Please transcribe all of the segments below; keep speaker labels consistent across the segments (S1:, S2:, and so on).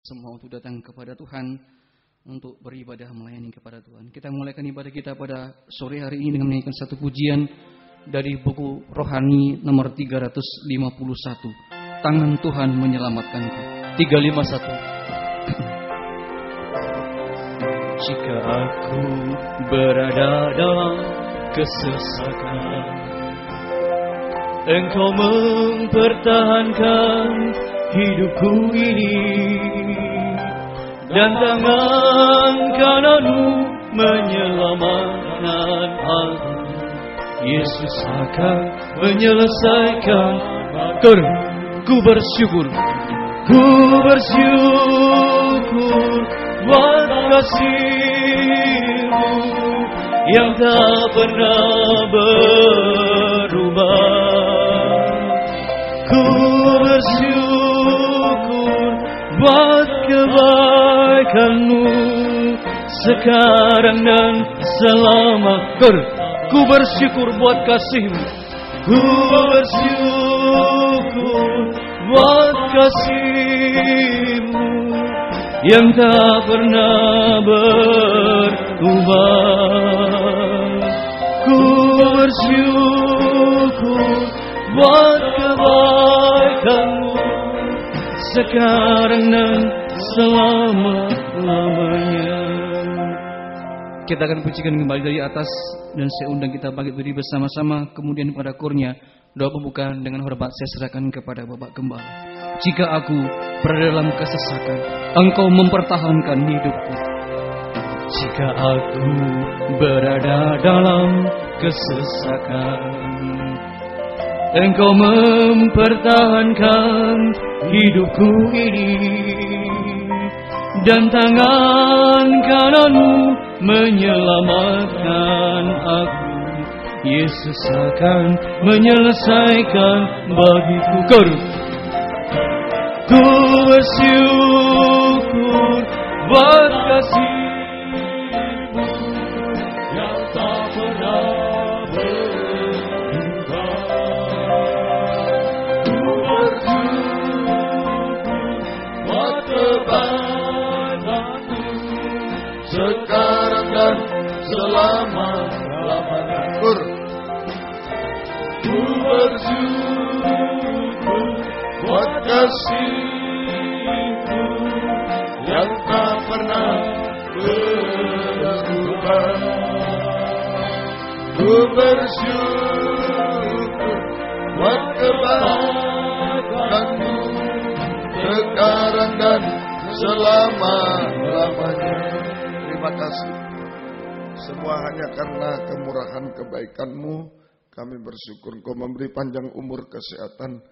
S1: semua untuk datang kepada Tuhan, untuk beribadah melayani kepada Tuhan. Kita mulaikan ibadah kita pada sore hari ini dengan menyanyikan satu pujian dari buku Rohani nomor 351. Tangan Tuhan menyelamatkanku.
S2: 351. Jika aku berada dalam kesesakan, Engkau mempertahankan hidupku ini, dan tangan kananmu menyelamatkan aku. Yesus akan menyelesaikan. Ku bersyukur buat kasih-Mu yang tak pernah berubah. Ku bersyukur buat kebaikan-Mu sekarang dan selama. Ku bersyukur buat kasih-Mu. Ku bersyukur buat kasih-Mu yang tak pernah berubah. Ku bersyukur buat kebaikan-Mu sekarang dan selama-lamanya.
S1: Kita akan pujikan kembali dari atas, dan saya undang kita bangkit berdiri bersama-sama. Kemudian pada kurnya doa pembukaan dengan hormat saya serahkan kepada Bapak Gembala. Jika aku berada dalam kesesakan, Engkau mempertahankan hidupku.
S2: Jika aku berada dalam kesesakan, Engkau mempertahankan hidupku ini, dan tangan kanan-Mu menyelamatkan aku. Yesus akan menyelesaikan bagiku. Ku bersyukur buat kasih-Mu yang tak pernah berubah. Ku bersyukur buat kebaikan-Mu sekarang dan selama-lamanya. Ku bersyukur buat kasih-Mu yang tak pernah berubah. Ku bersyukur buat kebaikan-Mu sekarang dan selama-lamanya. Terima kasih. Semua hanya karena kemurahan kebaikan-Mu. Kami bersyukur Engkau memberi panjang umur, kesehatan,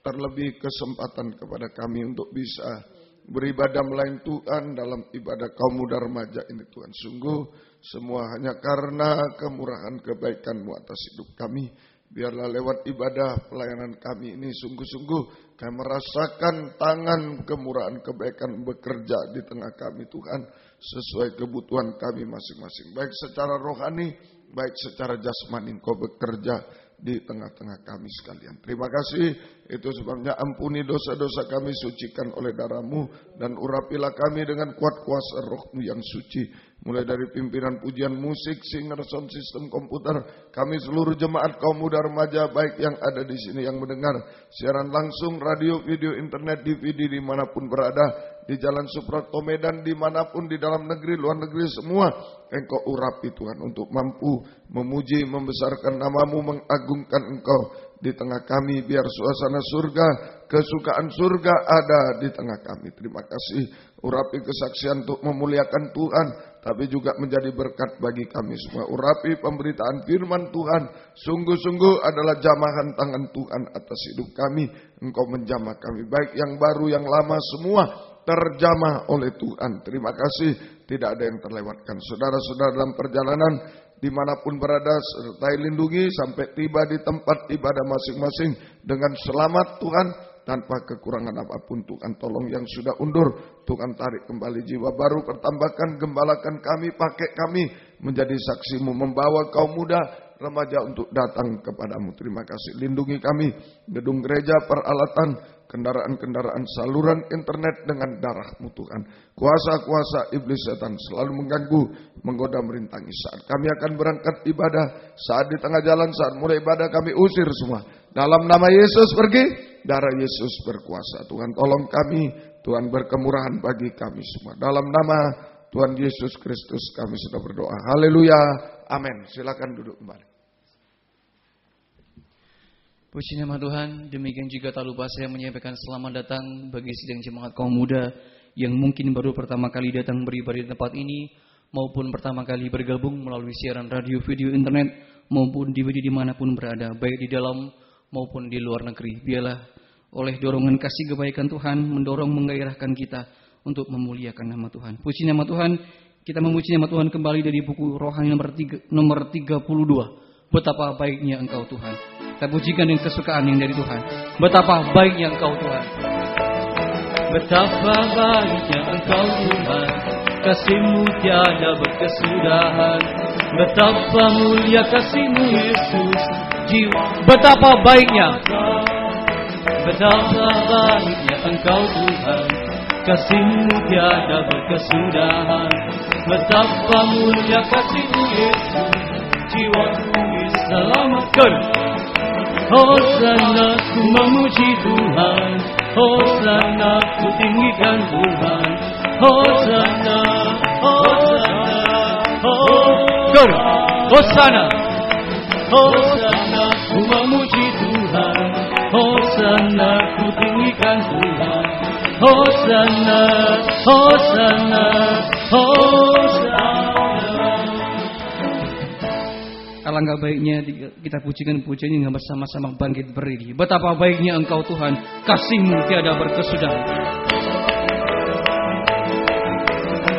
S2: terlebih kesempatan kepada kami untuk bisa beribadah melayani Tuhan dalam ibadah kaum muda remaja ini Tuhan. Sungguh semua hanya karena kemurahan kebaikan-Mu atas hidup kami. Biarlah lewat ibadah pelayanan kami ini sungguh-sungguh kami merasakan tangan kemurahan kebaikan bekerja di tengah kami Tuhan, sesuai kebutuhan kami masing-masing. Baik secara rohani, baik secara jasmani Engkau bekerja di tengah-tengah kami sekalian. Terima kasih. Itu sebabnya ampuni dosa-dosa kami, sucikan oleh darah-Mu, dan urapilah kami dengan kuat kuasa Roh-Mu yang suci. Mulai dari pimpinan pujian musik, singer, sound system, komputer, kami seluruh jemaat kaum muda remaja, baik yang ada di sini yang mendengar siaran langsung, radio, video, internet, DVD, dimanapun berada, di Jalan Suprapto Medan, dimanapun, di dalam negeri, luar negeri, semua Engkau urapi Tuhan, untuk mampu memuji, membesarkan nama-Mu, mengagungkan Engkau di tengah kami. Biar suasana surga, kesukaan surga ada di tengah kami. Terima kasih. Urapi kesaksian untuk memuliakan Tuhan, tapi juga menjadi berkat bagi kami semua. Urapi pemberitaan firman Tuhan, sungguh-sungguh adalah jamahan tangan Tuhan atas hidup kami. Engkau menjamah kami, baik yang baru yang lama, semua terjamah oleh Tuhan. Terima kasih, tidak ada yang terlewatkan. Saudara-saudara dalam perjalanan dimanapun berada, sertai lindungi sampai tiba di tempat ibadah masing-masing dengan selamat Tuhan, tanpa kekurangan apapun. Tuhan tolong yang sudah undur, Tuhan tarik kembali jiwa baru, pertambahkan, gembalakan kami, pakai kami menjadi saksi-Mu, membawa kaum muda remaja untuk datang kepadamu. Terima kasih, lindungi kami, gedung gereja, peralatan, kendaraan-kendaraan saluran internet dengan darah-Mu Tuhan. Kuasa-kuasa iblis setan selalu mengganggu, menggoda, merintangi. Saat kami akan berangkat ibadah, saat di tengah jalan, saat mulai ibadah, kami usir semua. Dalam nama Yesus pergi, darah Yesus berkuasa. Tuhan tolong kami, Tuhan berkemurahan bagi kami semua. Dalam nama Tuhan Yesus Kristus kami sudah berdoa. Haleluya, amin. Silakan duduk kembali.
S1: Puji nama Tuhan, demikian juga tak lupa saya menyampaikan selamat datang bagi sidang jemaat kaum muda yang mungkin baru pertama kali datang beribadah di tempat ini, maupun pertama kali bergabung melalui siaran radio, video, internet, maupun DVD dimanapun berada, baik di dalam maupun di luar negeri. Biarlah oleh dorongan kasih kebaikan Tuhan mendorong menggairahkan kita untuk memuliakan nama Tuhan. Puji nama Tuhan, kita memuji nama Tuhan kembali dari buku Rohani nomor 32. Betapa baiknya Engkau Tuhan. Kita pujikan dengan kesukaan yang dari Tuhan. Betapa baiknya Engkau Tuhan. Betapa baiknya Engkau Tuhan, kasih-Mu tiada berkesudahan. Betapa mulia kasih-Mu Yesus, jiwa. Betapa baiknya. Betapa baiknya Engkau Tuhan, kasih-Mu tiada berkesudahan. Betapa mulia kasih-Mu Yesus, jiwaku diselamatkan. Hosana ku memuji Tuhan, Hosana ku tinggikan Tuhan, Hosana, Hosana, Hosana, Hosana ku memuji Tuhan, Hosana ku tinggikan Tuhan, Hosana, Hosana, Hosana. Alangkah baiknya kita pujikan pujian yang bersama-sama bangkit berdiri. Betapa baiknya Engkau Tuhan, kasih-Mu tiada berkesudahan.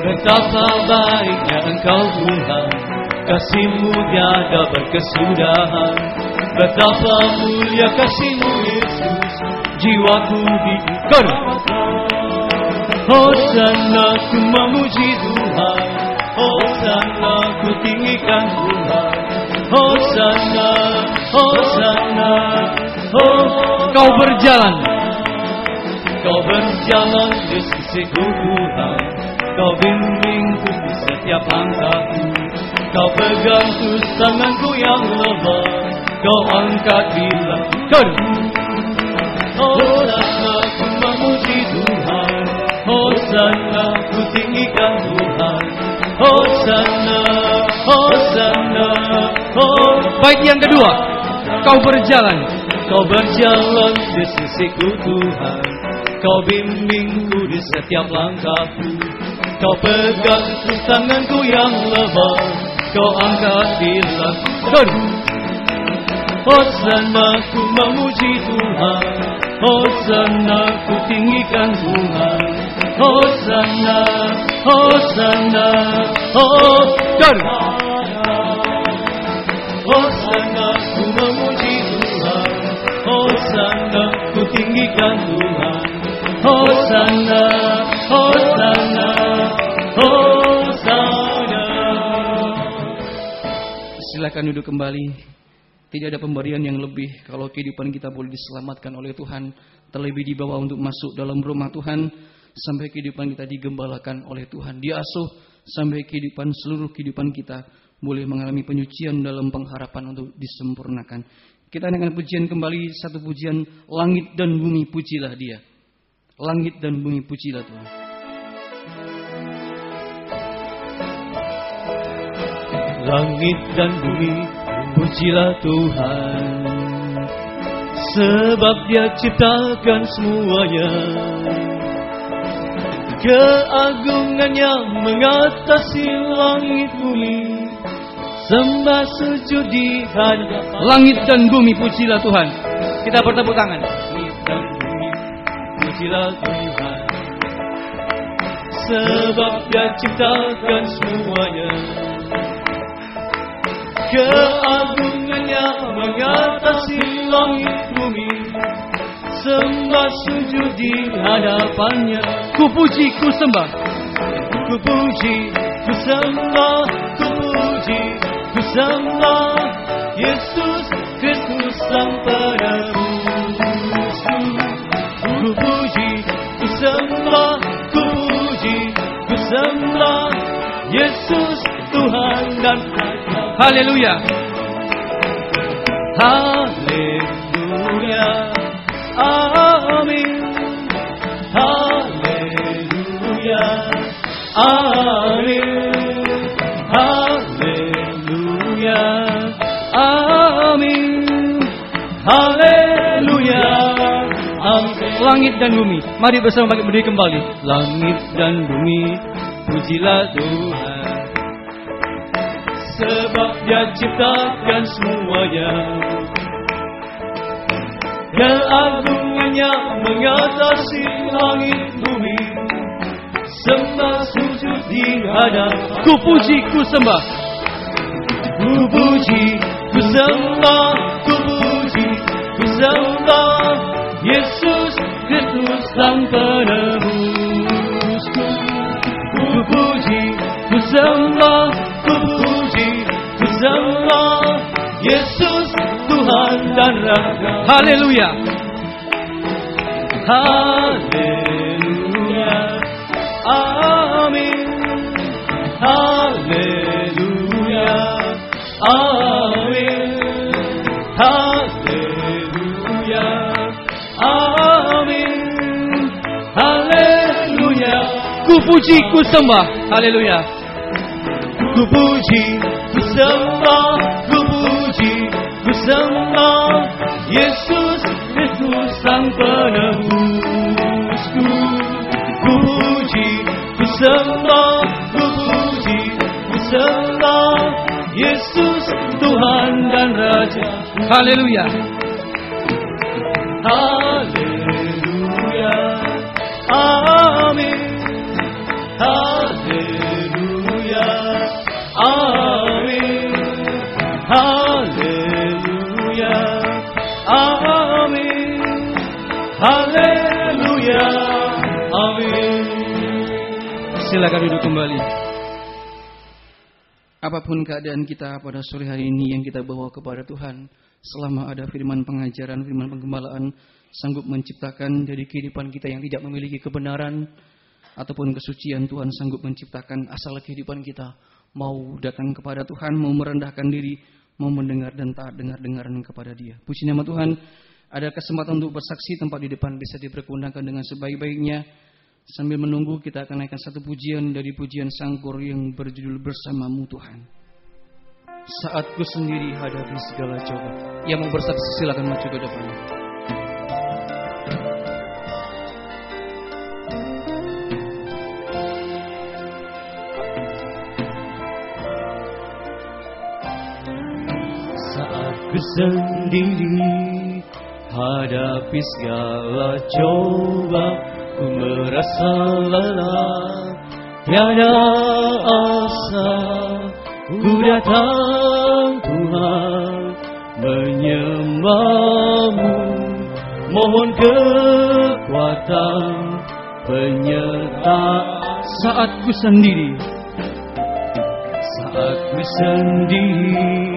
S1: Betapa baiknya Engkau Tuhan, kasih-Mu tiada berkesudahan. Betapa mulia kasih-Mu Yesus, jiwaku diikat. Hosana ku memuji Tuhan, Hosana ku tinggikan Tuhan, Hosana, Hosana, Kau berjalan, Kau berjalan di sisiku Tuhan, Kau bimbingku di setiap langkahku, Kau pegang tanganku yang lemah, Kau angkat bila Hosana ku memuji Tuhan, Hosana ku tinggikan Tuhan, Hosana, Hosana, Baik yang kedua, Kau berjalan di sisiku Tuhan, Kau bimbingku di setiap langkahku, Kau pegang tanganku yang lemah, Kau angkat bila Hosana ku memuji Tuhan, Hosana ku tinggikan Tuhan, Hosana, Hosana, Hosana ku memuji Tuhan, Hosana ku tinggikan Tuhan, Hosana, Hosana, Hosana. Silakan duduk kembali. Tidak ada pemberian yang lebih kalau kehidupan kita boleh diselamatkan oleh Tuhan, terlebih dibawa untuk masuk dalam rumah Tuhan, sampai kehidupan kita digembalakan oleh Tuhan, diasuh sampai seluruh kehidupan kita boleh mengalami penyucian dalam pengharapan untuk disempurnakan. Kita dengan pujian kembali, satu pujian, langit dan bumi pujilah Dia. Langit dan bumi pujilah Tuhan. Langit dan bumi pujilah Tuhan, sebab Dia ciptakan semuanya. Keagungannya mengatasi langit bumi, sembah sujud di hadapan. Langit dan bumi pujilah Tuhan. Kita bertepuk tangan. Langit dan bumi pujilah Tuhan, sebab Dia ciptakan semuanya. Keagungannya mengatasi langit bumi, sembah sujud di hadapannya. Ku puji, ku sembah, ku puji, ku sembah, ku puji, ku sembah Yesus Kristus Sang Penebusku. Ku ku puji, ku sembah, ku puji, ku sembah Yesus Tuhan dan Raja. Haleluya. Haleluya. Amin. Haleluya. Amin. Haleluya. Amin. Haleluya. Amin. Langit dan bumi, mari bersama bangkit berdiri kembali. Langit dan bumi, pujilah Tuhan, sebab Dia ciptakan semuanya. Keagungannya mengatasi langit bumi. Sembah sujud di hadapan. Ku puji, ku sembah. Ku puji, ku sembah. Ku puji, ku sembah Yesus Kristus Sang Penebusku. Ku puji, ku sembah. Ku puji, ku sembah Yesus Tuhan dan Raja. Haleluya. Haleluya. Amin. Haleluya. Amin. Haleluya. Amin. Haleluya. Ku puji, ku sembah. Haleluya. Ku puji, ku sembah. Ku puji, ku sembah Yesus Kristus Sang Penebusku. Ku puji, ku sembah, ku puji, ku sembah Yesus Tuhan dan Raja. Haleluya. Haleluya. Amin. Haleluya. Amin. Haleluya. Amin. Haleluya. Amin. Silakan duduk kembali. Apapun keadaan kita pada sore hari ini yang kita bawa kepada Tuhan, selama ada firman pengajaran, firman penggembalaan, sanggup menciptakan dari kehidupan kita yang tidak memiliki kebenaran ataupun kesucian, Tuhan sanggup menciptakan asal kehidupan kita mau datang kepada Tuhan, mau merendahkan diri, mau mendengar dan taat dengar-dengaran kepada Dia. Puji nama Tuhan, ada kesempatan untuk bersaksi, tempat di depan bisa dipergunakan dengan sebaik-baiknya. Sambil menunggu, kita akan naikkan satu pujian dari pujian Sangkur yang berjudul Bersamamu Tuhan. Saatku sendiri hadapi segala coba. Yang mau bersaksi silakan maju ke depan. Saatku sendiri hadapi segala coba. Ku merasa lelah, tiada asa. Ku datang Tuhan, menyembah-Mu, mohon kekuatan, penyertaan. Saatku sendiri, saatku sendiri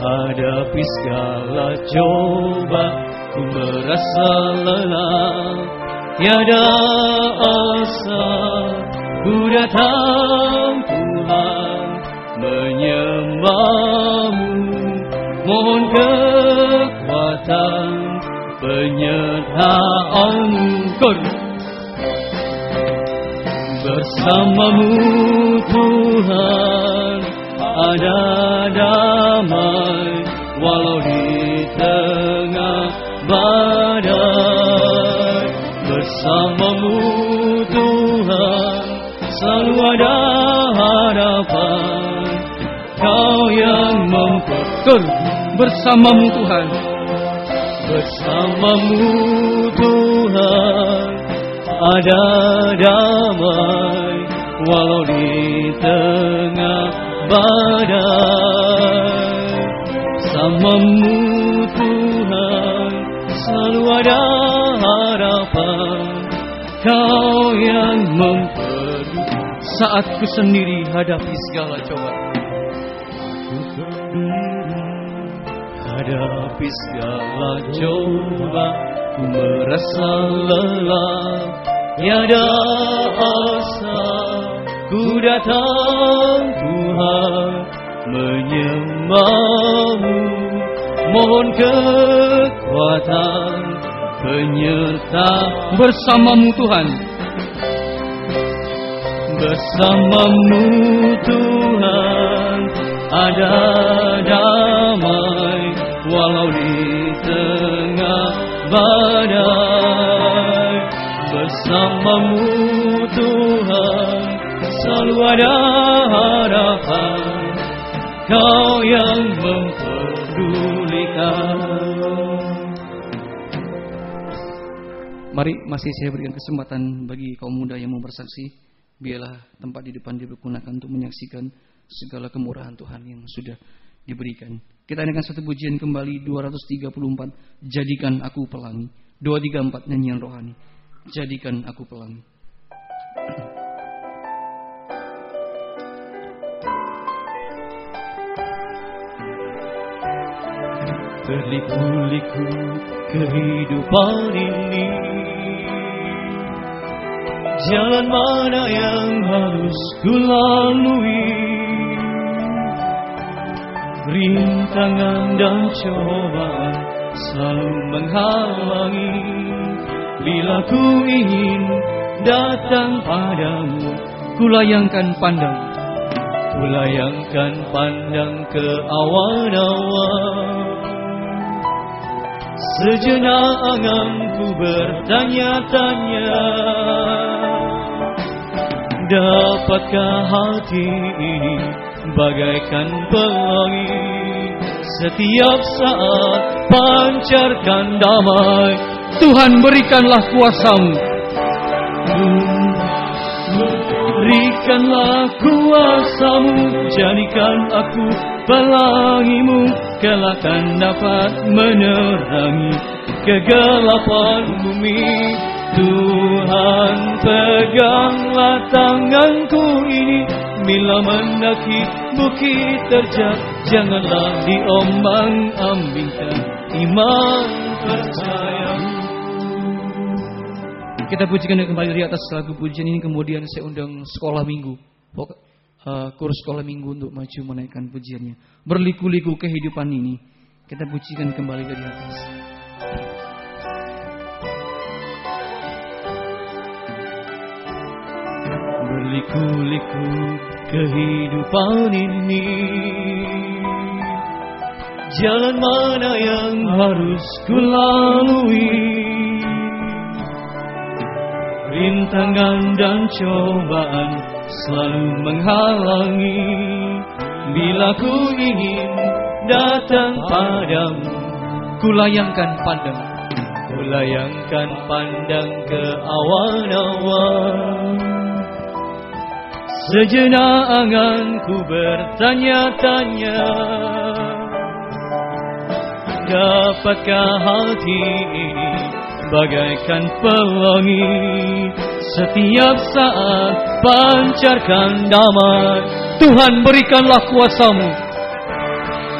S1: hadapi segala coba. Ku merasa lelah, tiada asa. Ku datang Tuhan, menyembah-Mu, mohon kekuatan, penyertaan-Mu. Bersama-Mu Tuhan ada damai, walau di tengah badai. Bersama-Mu Tuhan selalu ada harapan. Kau yang memperkor. Bersama-Mu Tuhan, bersama-Mu Tuhan ada damai, walau di tengah badai. Bersama-Mu Tuhan selalu ada harapan. Kau yang memperdu. Saatku sendiri hadapi segala coba. Ku sendiri hadapi segala coba. ku merasa lelah, tiada asa. Ku datang Tuhan menyembah-Mu, mohon kekuatan penyertaan bersama-Mu Tuhan. Bersama-Mu Tuhan ada damai, walau di tengah badai. Bersama-Mu Tuhan selalu ada harapan, Kau yang mempedulikan. Mari masih saya berikan kesempatan bagi kaum muda yang mau bersaksi. Biarlah tempat di depan dipergunakan untuk menyaksikan segala kemurahan Tuhan yang sudah diberikan. Kita adakan satu pujian kembali 234, Jadikan Aku Pelangi. 234 nyanyian rohani, Jadikan Aku Pelangi. Berliku-liku kehidupan ini, jalan mana yang harus ku lalui? Rintangan dan cobaan selalu menghalangi. Bila ku ingin datang padamu, ku layangkan pandang ke awan-awan. Sejenak anganku bertanya-tanya, dapatkah hati ini bagaikan pelangi, setiap saat pancarkan damai. Tuhan berikanlah kuasa-Mu, berikanlah kuasa-Mu, jadikan aku pelangi-Mu, kelak kan dapat menerangi kegelapan bumi. Tuhan peganglah tanganku ini, bila mendaki bukit terjal, janganlah diombang-ambingkan iman percayamu. Kita pujikan kembali dari atas lagu pujian ini. Kemudian saya undang sekolah minggu, kursus sekolah minggu untuk maju menaikkan pujiannya. Berliku-liku kehidupan ini, kita pujikan kembali dari atas. Berliku-liku kehidupan ini, jalan mana yang harus ku lalui? Rintangan dan cobaan selalu menghalangi. Bila ku ingin datang padamu, ku layangkan pandang ke awan-awan. Sejenak anganku bertanya-tanya, dapatkah hati ini bagaikan pelangi, setiap saat pancarkan damai. Tuhan berikanlah kuasa-Mu,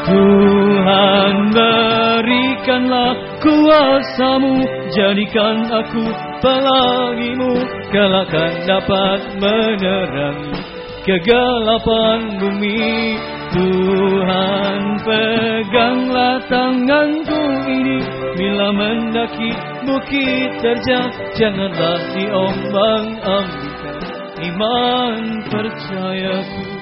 S1: Tuhan berikanlah kuasa-Mu, jadikan aku pelangi-Mu, kelak kan dapat menerangi kegelapan bumi. Tuhan peganglah tanganku ini, bila mendaki bukit terjal, janganlah diombang-ambingkan iman percayaku.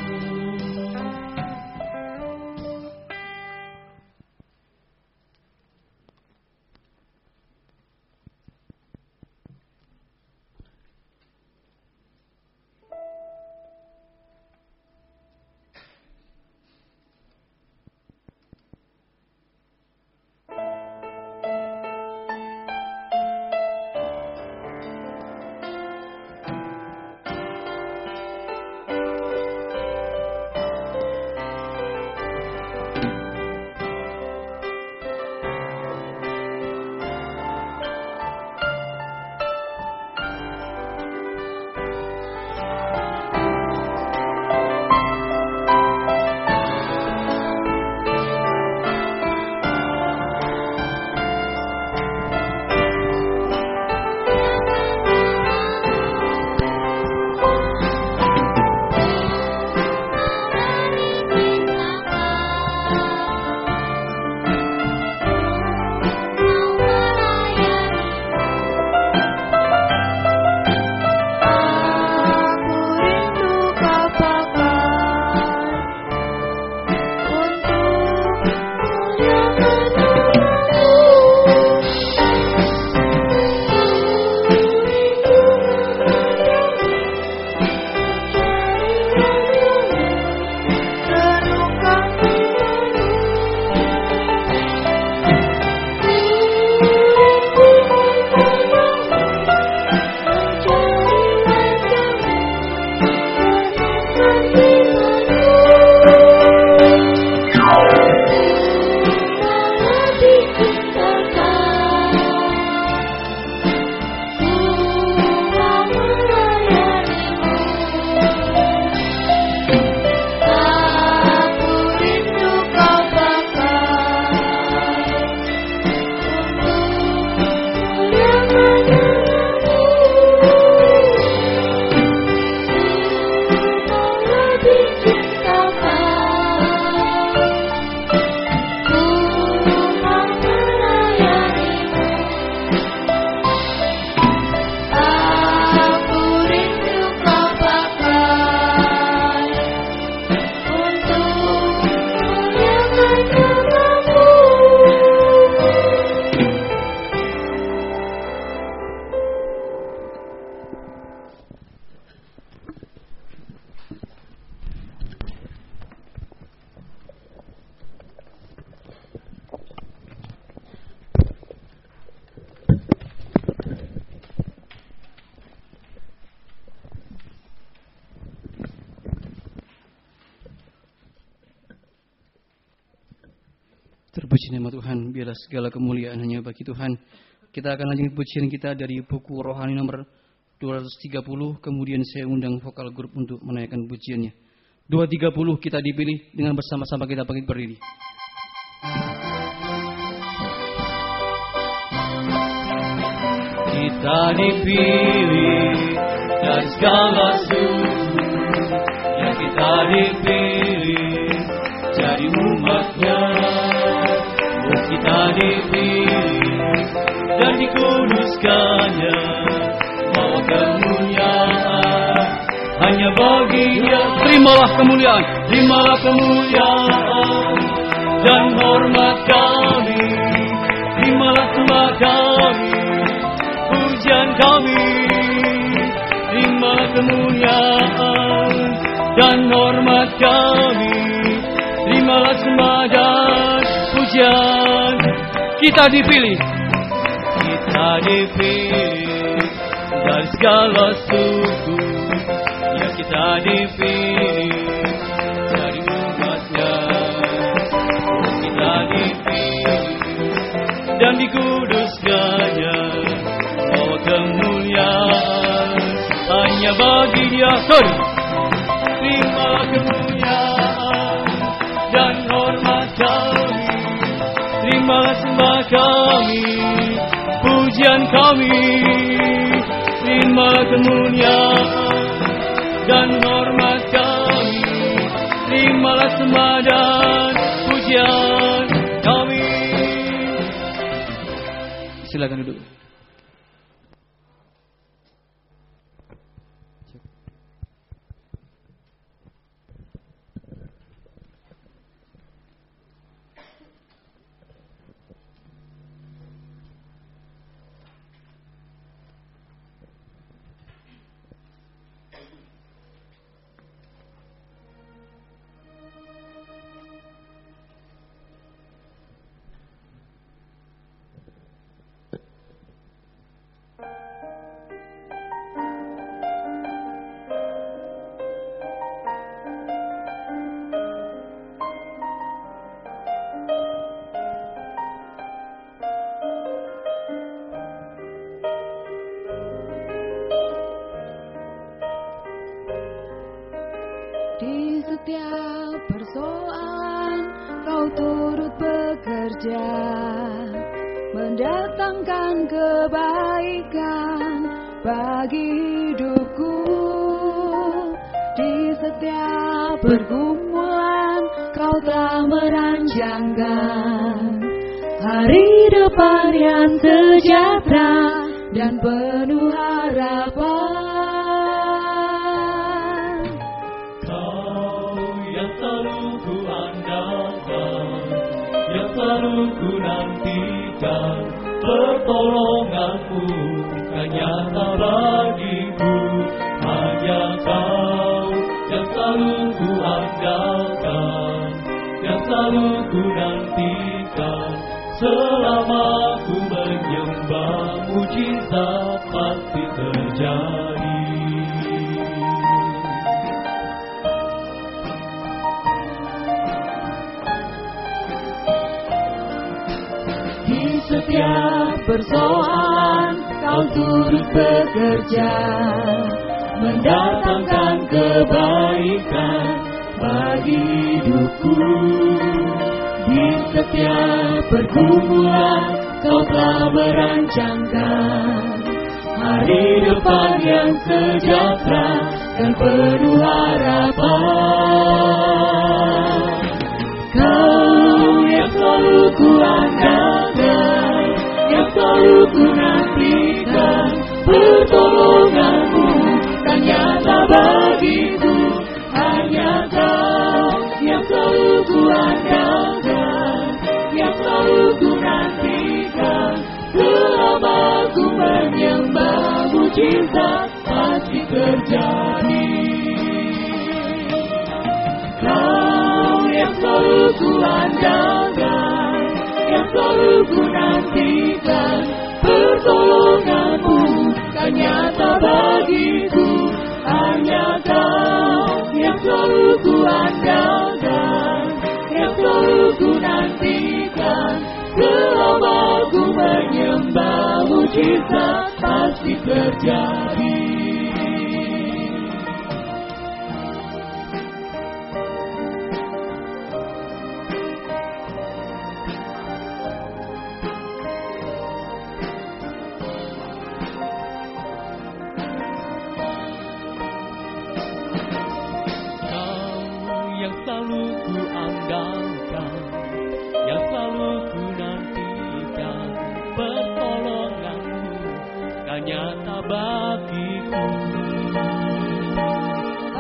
S1: Terpuji nama Tuhan, biarlah segala kemuliaan hanya bagi Tuhan. Kita akan lanjutkan pujian kita dari buku Rohani nomor 230, kemudian saya undang vokal grup untuk menaikkan pujiannya. 230 kita dipilih dengan bersama-sama kita bangkit berdiri. Kita dipilih dari segala suku, ya kita dipilih jadi umatnya. Oh kita dipilih dan dikuduskannya, bawa kemuliaan hanya baginya. Terimalah kemuliaan, terimalah kemuliaan dan hormat kami, terimalah semua kami, pujian kami, terimalah kemuliaan dan hormat kami, terimalah semua dan pujian. Kita dipilih dari segala suku, ya kita dipilih dari umatnya. Oh kita dipilih dan dikuduskannya, bawa kemuliaan hanya bagi Dia. Terimalah kemuliaan dan hormat kami, terimalah sembah kami, pujian kami, terimalah kemuliaan dan hormat kami, terimalah sembah dan pujian kami. Silakan duduk.
S3: Di setiap persoalan Kau turut bekerja, mendatangkan kebaikan bagi hidupku. Di setiap pergumulan Kau telah merancangkan hari depan yang sejahtera dan penuh harapan.
S4: Selalu ku nantikan pertolonganmu, kan nyata bagiku. Hanya Kau yang selalu ku andalkan, yang selalu ku nantikan. Selama ku menyembah, mujizat pasti terjadi.
S3: Setiap persoalan Kau turut bekerja, mendatangkan kebaikan bagi hidupku. Di setiap pergumulan Kau telah merancangkan hari depan yang sejahtera dan penuh harapan. Kau yang selalu ku andalkan, yang selalu ku nantikan, pertolonganmu kan nyata bagiku. Hanya Kau yang selalu ku andalkan, yang selalu ku nantikan. Selama ku menyembah, mujizat pasti terjadi. Kau yang selalu ku andalkan, yang selalu ku nantikan, pertolonganmu kan nyata bagiku. Hanya Kau yang selalu ku andalkan, yang selalu ku nantikan. menyembah, mujizat pasti terjadi.
S4: Nyata bagiku,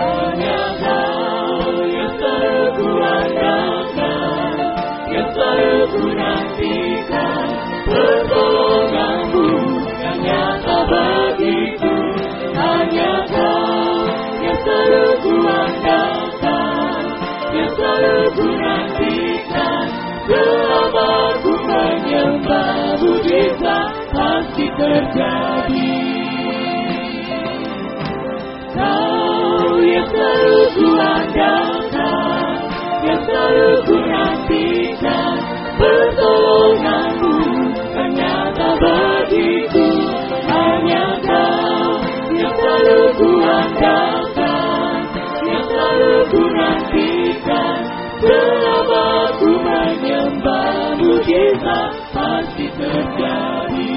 S3: hanya Kau yang selalu ku andalkan, yang selalu ku nantikan. Pertolongan-Mu yang nyata bagiku, hanya Kau yang selalu ku andalkan, yang selalu ku nantikan. Selama ku menyembah, mujizat pasti terjadi. Kau yang selalu ku andalkan, yang selalu ku nantikan. Pertolongan-Mu kan nyata bagiku, hanya Kau yang selalu ku andalkan, yang selalu ku nantikan. Selama ku menyembah, mujizat pasti terjadi.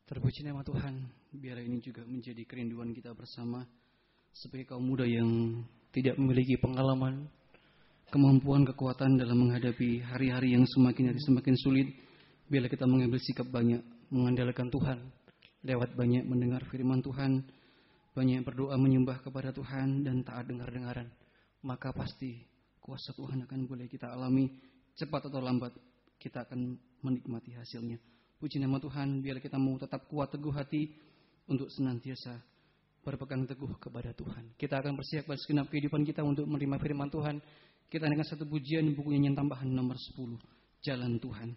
S1: Terpuji nama Tuhan, biarlah ini juga menjadi kerinduan kita bersama sebagai kaum muda yang tidak memiliki pengalaman, kemampuan, kekuatan dalam menghadapi hari-hari yang semakin hari semakin sulit. Biarlah kita mengambil sikap banyak mengandalkan Tuhan, lewat banyak mendengar firman Tuhan, banyak berdoa menyembah kepada Tuhan dan taat dengar-dengaran. Maka pasti kuasa Tuhan akan boleh kita alami, cepat atau lambat kita akan menikmati hasilnya. Puji nama Tuhan, biarlah kita mau tetap kuat teguh hati untuk senantiasa berpegang teguh kepada Tuhan. Kita akan persiapkan segenap kehidupan kita untuk menerima firman Tuhan. Kita dengan satu pujian buku nyanyian tambahan nomor 10, Jalan Tuhan.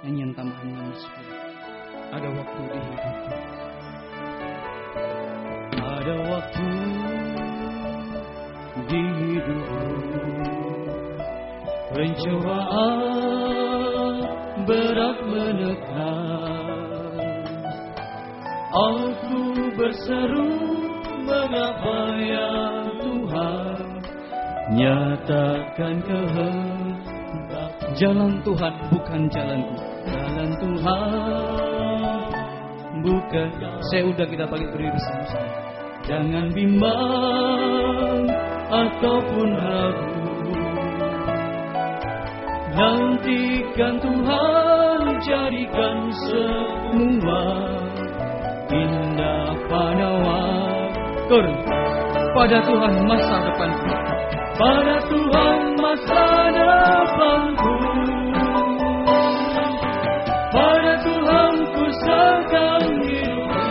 S1: Nyanyian tambahan nomor 10. Ada waktu di hidupku.
S4: Ada waktu di hidupku, pencobaan berat menekan. Aku berseru, mengapa ya Tuhan, nyatakan kehendak.
S1: Jalan Tuhan bukan jalanku.
S4: Jalan Tuhan bukan.
S1: Saya undang kita bagi berdiri bersama-sama.
S4: Jangan bimbang ataupun ragu, nantikan Tuhan, jadikan semua indah pada waktu.
S1: Pada Tuhan masa depanku.
S4: Pada Tuhan masa depanku. Pada Tuhan ku serahkan hidupku.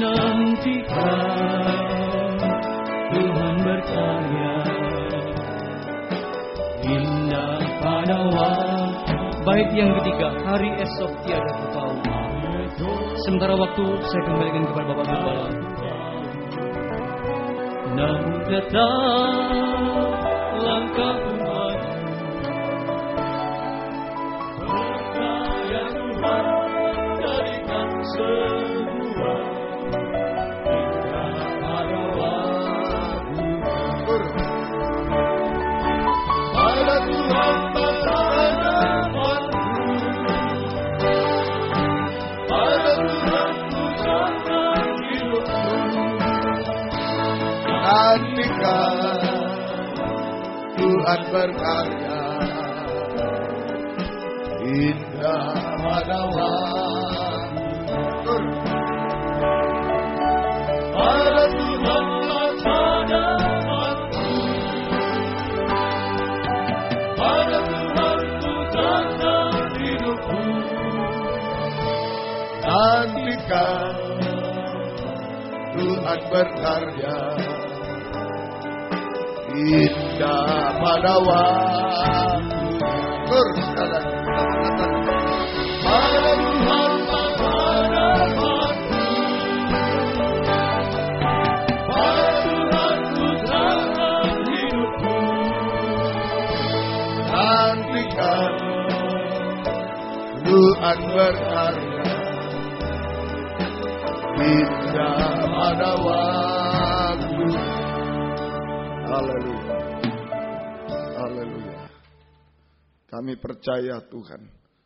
S4: Nantikan Tuhan berkarya indah pada waktu.
S1: Bait yang ketiga, hari esok tiada ku tahu. Sementara waktu saya kembalikan kepada Bapak Gembala.
S4: Namun tetap langkahku maju, percaya Tuhan, jadikan semua indah pada waktu. Pada Tuhan masa depanku, pada Tuhan ku serahkan hidupku.
S2: Nantikan Tuhan berkarya indah pada waktu.
S4: Pada Tuhan masa depanku, pada Tuhan ku serahkan hidupku.
S2: berkarya, indah pada waktunya. Sekali lagi kita mengatakan,
S4: Pada Tuhan pada waktu, pada Tuhan ku serahkan hidupku.
S2: nantikan Tuhan berkarya, indah pada waktu. Haleluya. Haleluya. Kami percaya Tuhan,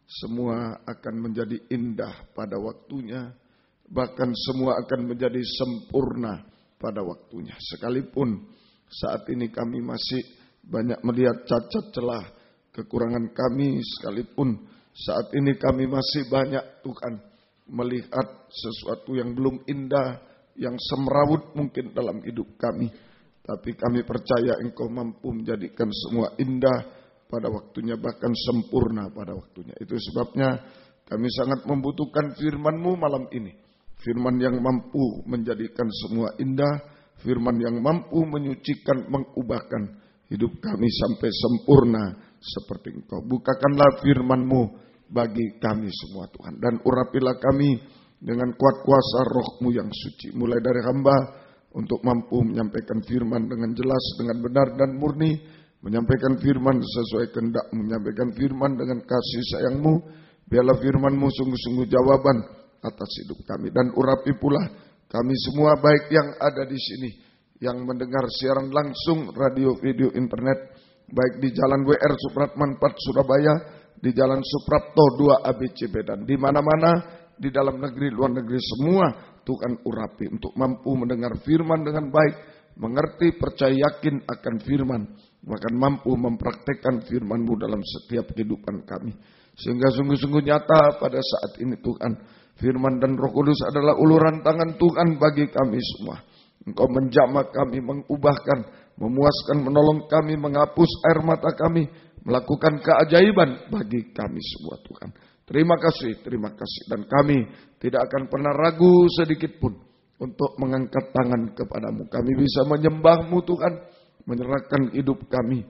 S2: semua akan menjadi indah pada waktunya, bahkan semua akan menjadi sempurna pada waktunya. Sekalipun saat ini kami masih banyak melihat cacat celah, kekurangan kami, sekalipun saat ini kami masih banyak Tuhan melihat sesuatu yang belum indah, yang semrawut mungkin dalam hidup kami. Tapi kami percaya Engkau mampu menjadikan semua indah pada waktunya, bahkan sempurna pada waktunya. Itu sebabnya kami sangat membutuhkan firman-Mu malam ini. Firman yang mampu menjadikan semua indah, firman yang mampu menyucikan, mengubahkan hidup kami sampai sempurna seperti Engkau. Bukakanlah firman-Mu bagi kami semua Tuhan. Dan urapilah kami dengan kuat kuasa Roh-Mu yang suci. Mulai dari hamba untuk mampu menyampaikan firman dengan jelas, dengan benar dan murni. Menyampaikan firman sesuai kehendak, menyampaikan firman dengan kasih sayang-Mu. Biarlah firman-Mu sungguh-sungguh jawaban atas hidup kami. Dan urapi pula kami semua, baik yang ada di sini, yang mendengar siaran langsung radio, video, internet, baik di Jalan WR Supratman 4 Surabaya, di Jalan Suprapto 2 ABCB, dan di mana-mana di dalam negeri, luar negeri, semua Tuhan urapi untuk mampu mendengar firman dengan baik, mengerti, percaya, yakin akan firman, bahkan mampu mempraktekkan firman-Mu dalam setiap kehidupan kami. Sehingga sungguh-sungguh nyata pada saat ini Tuhan, firman dan Roh Kudus adalah uluran tangan Tuhan bagi kami semua. Engkau menjamah kami, mengubahkan, memuaskan, menolong kami, menghapus air mata kami, melakukan keajaiban bagi kami semua Tuhan. Terima kasih, terima kasih. Dan kami tidak akan pernah ragu sedikit pun untuk mengangkat tangan kepadamu. Kami bisa menyembah-Mu Tuhan, menyerahkan hidup kami,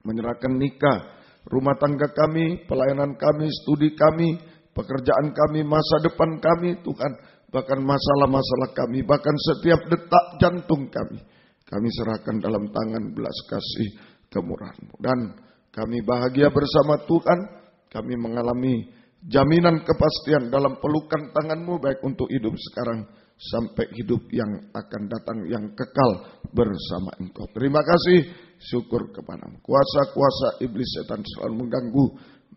S2: menyerahkan nikah, rumah tangga kami, pelayanan kami, studi kami, pekerjaan kami, masa depan kami Tuhan, bahkan masalah-masalah kami, bahkan setiap detak jantung kami serahkan dalam tangan belas kasih kemurahan-Mu. Dan kami bahagia bersama Tuhan. Kami mengalami jaminan kepastian dalam pelukan tangan-Mu, baik untuk hidup sekarang sampai hidup yang akan datang, yang kekal bersama Engkau. Terima kasih, syukur kepadamu. Kuasa-kuasa iblis setan selalu mengganggu,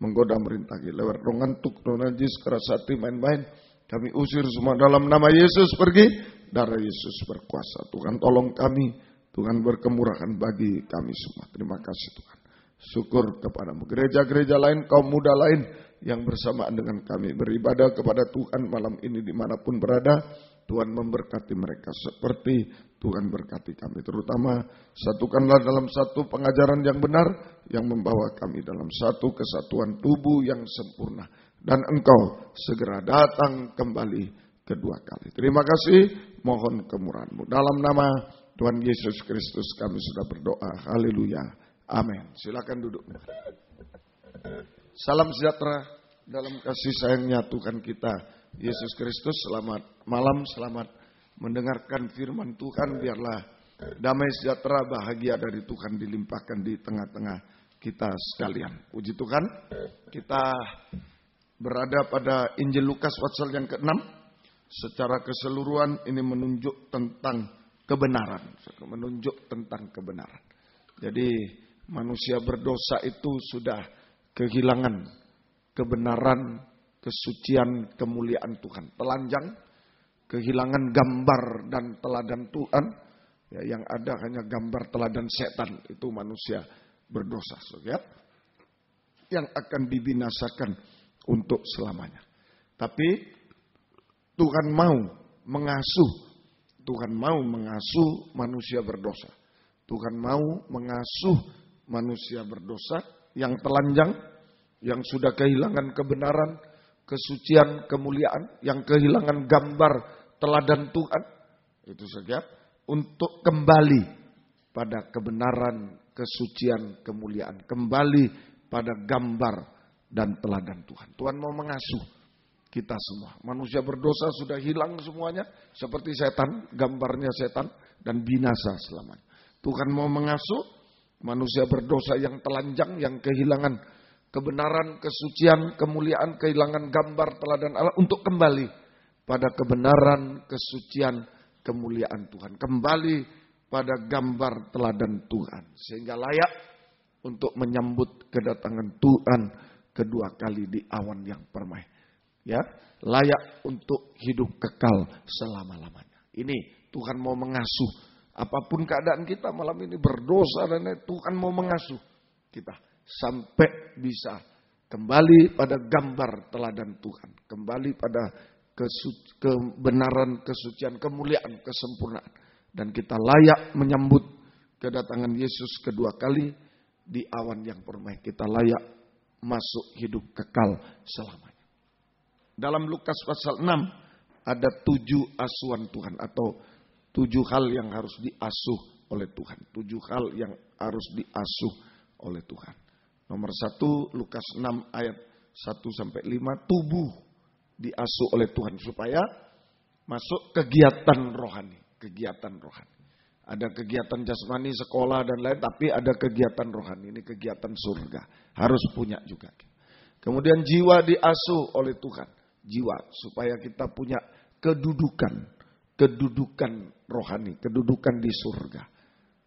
S2: menggoda, merintangi, lewat roh ngantuk, roh najis, keras hati, main-main. Kami usir semua dalam nama Yesus, pergi. Darah Yesus berkuasa. Tuhan tolong kami, Tuhan berkemurahan bagi kami semua. Terima kasih Tuhan. Syukur kepadamu. Gereja-gereja lain, kaum muda lain yang bersamaan dengan kami beribadah kepada Tuhan malam ini dimanapun berada, Tuhan memberkati mereka seperti Tuhan berkati kami. Terutama satukanlah dalam satu pengajaran yang benar yang membawa kami dalam satu kesatuan tubuh yang sempurna. Dan Engkau segera datang kembali kedua kali. Terima kasih, mohon kemurahan-Mu. Dalam nama Tuhan Yesus Kristus kami sudah berdoa. Haleluya. Amin. Silakan duduk. Salam sejahtera dalam kasih sayangnya Tuhan kita Yesus Kristus. Selamat malam, selamat mendengarkan firman Tuhan. Biarlah damai sejahtera, bahagia dari Tuhan dilimpahkan di tengah-tengah kita sekalian. Puji Tuhan, kita berada pada Injil Lukas pasal yang ke-6. Secara keseluruhan ini menunjuk tentang kebenaran. Menunjuk tentang kebenaran. Jadi manusia berdosa itu sudah kehilangan kebenaran, kesucian, kemuliaan Tuhan. Telanjang, kehilangan gambar dan teladan Tuhan. Ya, yang ada hanya gambar teladan setan. Itu manusia berdosa. Ya, yang akan dibinasakan untuk selamanya. Tapi Tuhan mau mengasuh. Tuhan mau mengasuh manusia berdosa. Tuhan mau mengasuh manusia berdosa yang telanjang, yang sudah kehilangan kebenaran, kesucian, kemuliaan, yang kehilangan gambar teladan Tuhan. Itu saja. Untuk kembali pada kebenaran, kesucian, kemuliaan. Kembali pada gambar dan teladan Tuhan. Tuhan mau mengasuh kita semua. Manusia berdosa sudah hilang semuanya. Seperti setan, gambarnya setan dan binasa selamanya. Tuhan mau mengasuh manusia berdosa yang telanjang, yang kehilangan kebenaran, kesucian, kemuliaan, kehilangan gambar teladan Allah untuk kembali pada kebenaran, kesucian, kemuliaan Tuhan. Kembali pada gambar teladan Tuhan. Sehingga layak untuk menyambut kedatangan Tuhan kedua kali di awan yang permai. Ya, layak untuk hidup kekal selama-lamanya. Ini Tuhan mau mengasuh. Apapun keadaan kita malam ini berdosa dan Tuhan mau mengasuh kita. Sampai bisa kembali pada gambar teladan Tuhan. Kembali pada kebenaran, kesucian, kemuliaan, kesempurnaan. Dan kita layak menyambut kedatangan Yesus kedua kali di awan yang permai. Kita layak masuk hidup kekal selamanya. Dalam Lukas pasal 6 ada 7 asuhan Tuhan atau 7 hal yang harus diasuh oleh Tuhan. 7 hal yang harus diasuh oleh Tuhan. Nomor 1 Lukas 6 ayat 1-5. Tubuh diasuh oleh Tuhan supaya masuk kegiatan rohani. Kegiatan rohani. Ada kegiatan jasmani, sekolah dan lain. Tapi ada kegiatan rohani. Ini kegiatan surga. Harus punya juga. Kemudian jiwa diasuh oleh Tuhan. Jiwa supaya kita punya kedudukan. Kedudukan rohani, kedudukan di surga.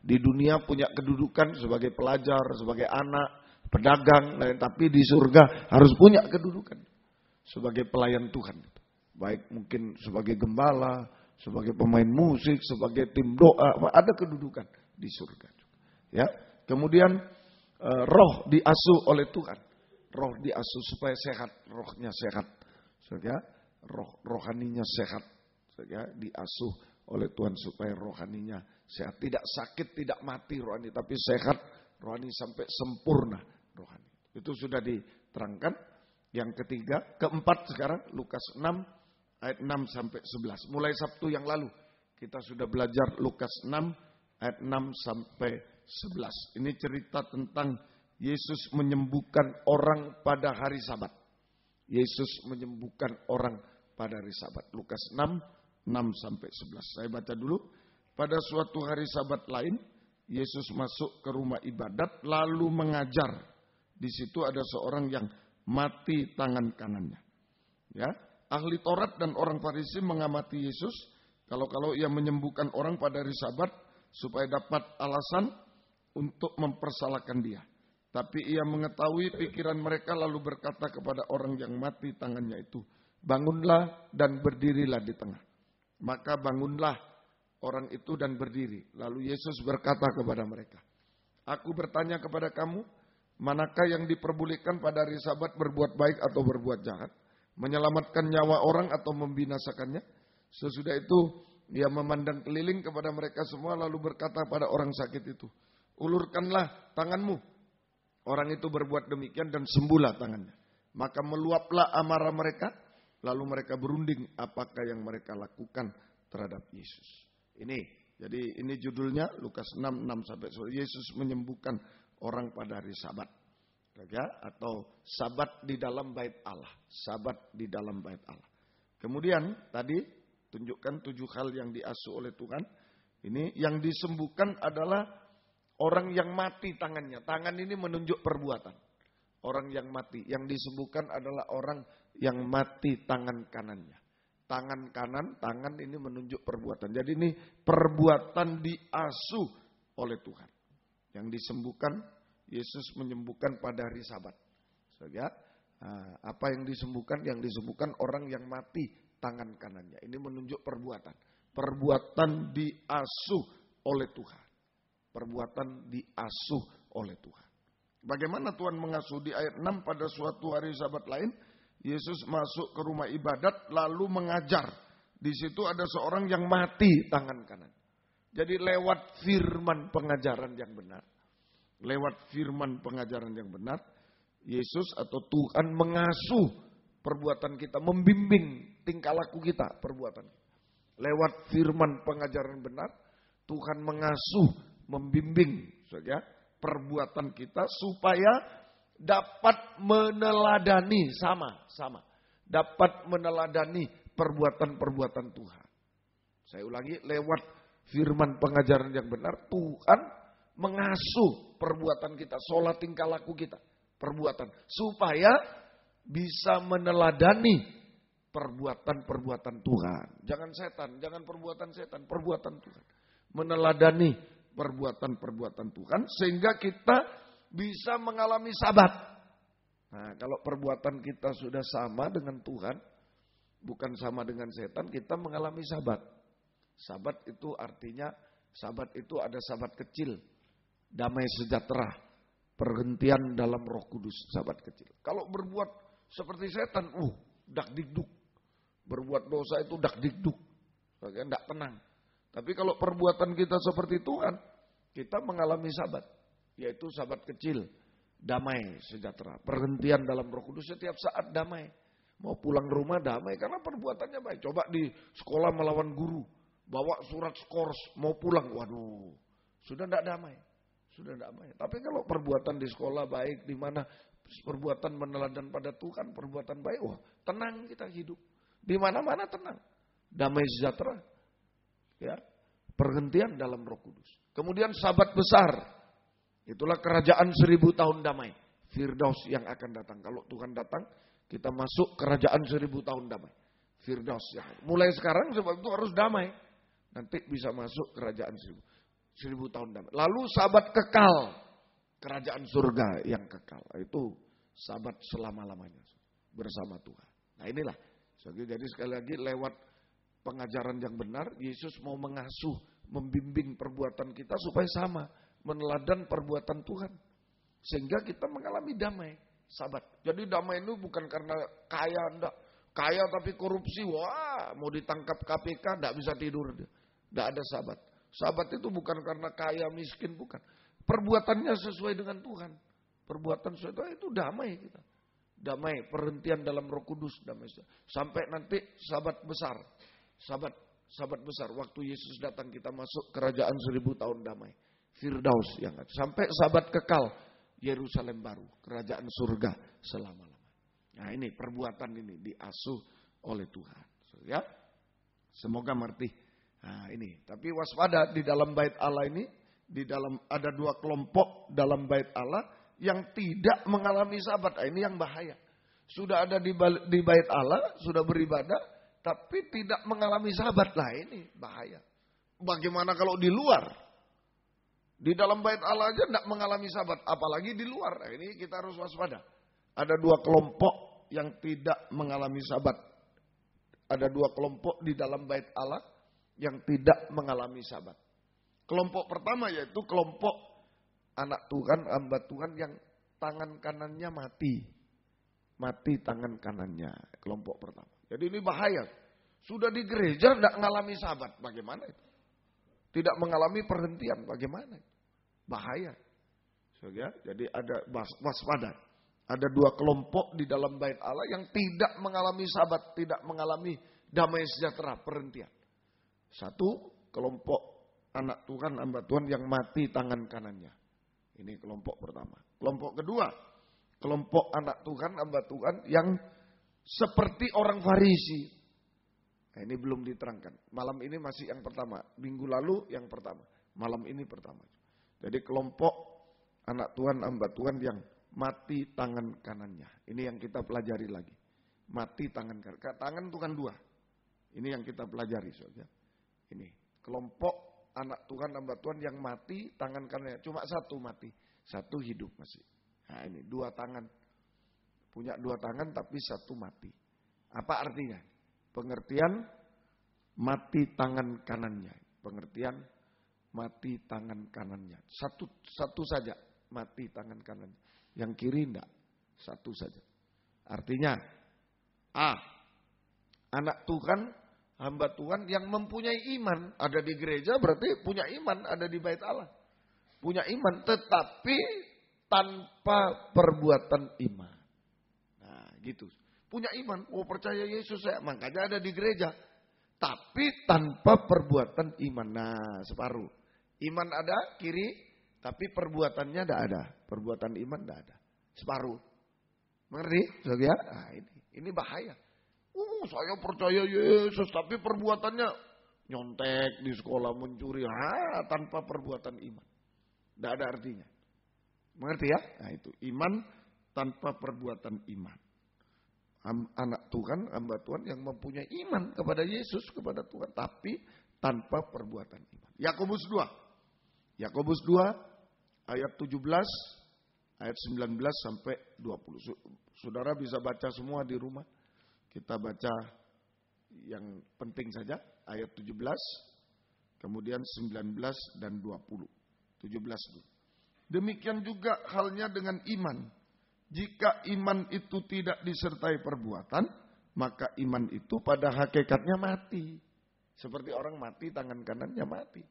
S2: Di dunia punya kedudukan sebagai pelajar, sebagai anak, pedagang, lain. Tapi di surga harus punya kedudukan sebagai pelayan Tuhan. Baik mungkin sebagai gembala, sebagai pemain musik, sebagai tim doa, ada kedudukan di surga. Ya, kemudian roh diasuh oleh Tuhan. Roh diasuh supaya sehat, rohnya sehat. Ya, rohaninya sehat. Ya, diasuh oleh Tuhan supaya rohaninya sehat. Tidak sakit, tidak mati rohani, tapi sehat rohani sampai sempurna rohani. Itu sudah diterangkan. Yang ketiga, keempat sekarang Lukas 6 ayat 6-11. Mulai Sabtu yang lalu kita sudah belajar Lukas 6 ayat 6-11. Ini cerita tentang Yesus menyembuhkan orang pada hari Sabat. Yesus menyembuhkan orang pada hari Sabat. Lukas 6-11. Saya baca dulu. Pada suatu hari Sabat lain, Yesus masuk ke rumah ibadat lalu mengajar. Di situ ada seorang yang mati tangan kanannya. Ya, ahli Taurat dan orang Farisi mengamati Yesus kalau ia menyembuhkan orang pada hari Sabat supaya dapat alasan untuk mempersalahkan dia. Tapi ia mengetahui pikiran mereka lalu berkata kepada orang yang mati tangannya itu, "Bangunlah dan berdirilah di tengah." Maka bangunlah orang itu dan berdiri. Lalu Yesus berkata kepada mereka, "Aku bertanya kepada kamu, manakah yang diperbolehkan pada hari Sabat berbuat baik atau berbuat jahat? Menyelamatkan nyawa orang atau membinasakannya?" Sesudah itu dia memandang keliling kepada mereka semua lalu berkata pada orang sakit itu, "Ulurkanlah tanganmu." Orang itu berbuat demikian dan sembuhlah tangannya. Maka meluaplah amarah mereka. Lalu mereka berunding apakah yang mereka lakukan terhadap Yesus. Jadi ini judulnya Lukas 6-6-11. Yesus menyembuhkan orang pada hari Sabat. Ya, atau Sabat di dalam bait Allah. Sabat di dalam bait Allah. Kemudian tadi tunjukkan 7 hal yang diasuh oleh Tuhan. Ini yang disembuhkan adalah orang yang mati tangannya. Tangan ini menunjuk perbuatan. Orang yang mati. Yang disembuhkan adalah orang yang mati tangan kanannya. Tangan kanan, tangan ini menunjuk perbuatan. Jadi ini perbuatan diasuh oleh Tuhan. Yang disembuhkan, Yesus menyembuhkan pada hari Sabat. Ya, apa yang disembuhkan? Yang disembuhkan orang yang mati tangan kanannya. Ini menunjuk perbuatan. Perbuatan diasuh oleh Tuhan. Perbuatan diasuh oleh Tuhan. Bagaimana Tuhan mengasuh? Di ayat 6, pada suatu hari Sabat lain, Yesus masuk ke rumah ibadat lalu mengajar. Di situ ada seorang yang mati tangan kanan. Jadi lewat firman pengajaran yang benar. Lewat firman pengajaran yang benar, Yesus atau Tuhan mengasuh perbuatan kita, membimbing tingkah laku kita, perbuatan. Lewat firman pengajaran benar, Tuhan mengasuh, membimbing saja perbuatan kita supaya dapat meneladani sama. Dapat meneladani perbuatan-perbuatan Tuhan. Saya ulangi, lewat firman pengajaran yang benar, Tuhan mengasuh perbuatan kita, sholat tingkah laku kita, perbuatan. Supaya bisa meneladani perbuatan-perbuatan Tuhan. Jangan setan, jangan perbuatan setan, perbuatan Tuhan. Meneladani perbuatan-perbuatan Tuhan sehingga kita bisa mengalami sabat. Nah, kalau perbuatan kita sudah sama dengan Tuhan, bukan sama dengan setan, kita mengalami sabat. Sabat itu artinya, sabat itu ada sabat kecil, damai sejahtera, perhentian dalam Roh Kudus, sabat kecil. Kalau berbuat seperti setan, dak dikduk. Berbuat dosa itu dak dikduk, tidak tenang. Tapi kalau perbuatan kita seperti Tuhan, kita mengalami sabat, yaitu sabat kecil, damai sejahtera, perhentian dalam Roh Kudus setiap saat damai. Mau pulang rumah damai karena perbuatannya baik. Coba di sekolah melawan guru, bawa surat skors, mau pulang, waduh, sudah tidak damai, sudah tidak damai. Tapi kalau perbuatan di sekolah baik, di mana perbuatan meneladan pada Tuhan, perbuatan baik, tenang kita hidup. Di mana-mana tenang, damai sejahtera, ya, perhentian dalam Roh Kudus. Kemudian sabat besar, itulah kerajaan 1000 tahun damai, Firdaus yang akan datang. Kalau Tuhan datang, kita masuk kerajaan 1000 tahun damai, Firdaus yang mulai sekarang sebab itu harus damai. Nanti bisa masuk kerajaan 1000 tahun damai. Lalu sabat kekal, kerajaan surga yang kekal, itu sabat selama-lamanya bersama Tuhan. Nah inilah. Jadi sekali lagi lewat pengajaran yang benar, Yesus mau mengasuh, membimbing perbuatan kita supaya sama, meneladan perbuatan Tuhan. Sehingga kita mengalami damai, sabat. Jadi damai itu bukan karena kaya, enggak. Kaya tapi korupsi, mau ditangkap KPK, enggak bisa tidur. Enggak ada sabat. Sabat itu bukan karena kaya miskin, bukan. Perbuatannya sesuai dengan Tuhan. Perbuatan sesuai Tuhan itu damai kita. Damai, perhentian dalam Roh Kudus, damai. Sampai nanti sabat besar. Sabat besar. Waktu Yesus datang kita masuk kerajaan 1000 tahun damai. Firdaus yang ada. Sampai sabat kekal. Yerusalem baru. Kerajaan surga selama-lamanya. Nah ini perbuatan ini diasuh oleh Tuhan. Ya, semoga mengerti. Nah ini. Tapi waspada di dalam bait Allah ini. Ada 2 kelompok dalam bait Allah yang tidak mengalami sabat. Ini yang bahaya. Sudah ada di bait Allah, sudah beribadah, tapi tidak mengalami sabat. Lah ini bahaya. Bagaimana kalau di luar? Di dalam bait Allah aja tidak mengalami sabat, apalagi di luar. Nah, ini kita harus waspada. Ada 2 kelompok yang tidak mengalami sabat. Ada 2 kelompok di dalam bait Allah yang tidak mengalami sabat. Kelompok pertama yaitu kelompok anak Tuhan, hamba Tuhan yang tangan kanannya mati. Mati tangan kanannya. Kelompok pertama. Jadi ini bahaya. Sudah di gereja tidak mengalami sabat. Bagaimana itu? Tidak mengalami perhentian. Bagaimana itu? Bahaya. Jadi ada waspada. Ada 2 kelompok di dalam bait Allah yang tidak mengalami sabat. Tidak mengalami damai sejahtera, perhentian. 1, kelompok anak Tuhan, hamba Tuhan yang mati tangan kanannya. Ini kelompok pertama. Kelompok kedua, kelompok anak Tuhan, hamba Tuhan yang seperti orang Farisi. Nah, ini belum diterangkan. Malam ini masih yang pertama. Minggu lalu yang pertama. Malam ini pertama. Jadi kelompok anak Tuhan, hamba Tuhan yang mati tangan kanannya. Ini yang kita pelajari lagi. Mati tangan kanan. Tangan itu kan 2. Ini yang kita pelajari saja. Ini kelompok anak Tuhan, hamba Tuhan yang mati tangan kanannya. Cuma 1 mati, 1 hidup masih. Nah ini 2 tangan. Punya 2 tangan tapi 1 mati. Apa artinya? Pengertian mati tangan kanannya. Pengertian mati tangan kanannya. Satu saja mati tangan kanannya. Yang kiri enggak. 1 saja. Artinya anak Tuhan, hamba Tuhan yang mempunyai iman. Ada di gereja berarti punya iman. Ada di bait Allah. Punya iman tetapi tanpa perbuatan iman. Nah gitu. Punya iman. Percaya Yesus saya. Makanya ada di gereja. tapi tanpa perbuatan iman. Nah, separuh. Iman ada kiri, tapi perbuatannya tidak ada. Perbuatan iman tidak ada. Separuh. Mengerti? Saudara? Nah, ini bahaya. Saya percaya Yesus, tapi perbuatannya nyontek di sekolah, mencuri. Tanpa perbuatan iman. Tidak ada artinya. Mengerti ya? Nah, itu iman tanpa perbuatan iman. Anak Tuhan, hamba Tuhan yang mempunyai iman kepada Yesus, kepada Tuhan, tapi tanpa perbuatan iman. Yakobus 2. Yakobus 2 ayat 17, ayat 19 sampai 20. Saudara bisa baca semua di rumah. Kita baca yang penting saja, ayat 17, kemudian 19 dan 20. 17 dulu. Demikian juga halnya dengan iman. Jika iman itu tidak disertai perbuatan, maka iman itu pada hakikatnya mati. Seperti orang mati, tangan kanannya mati.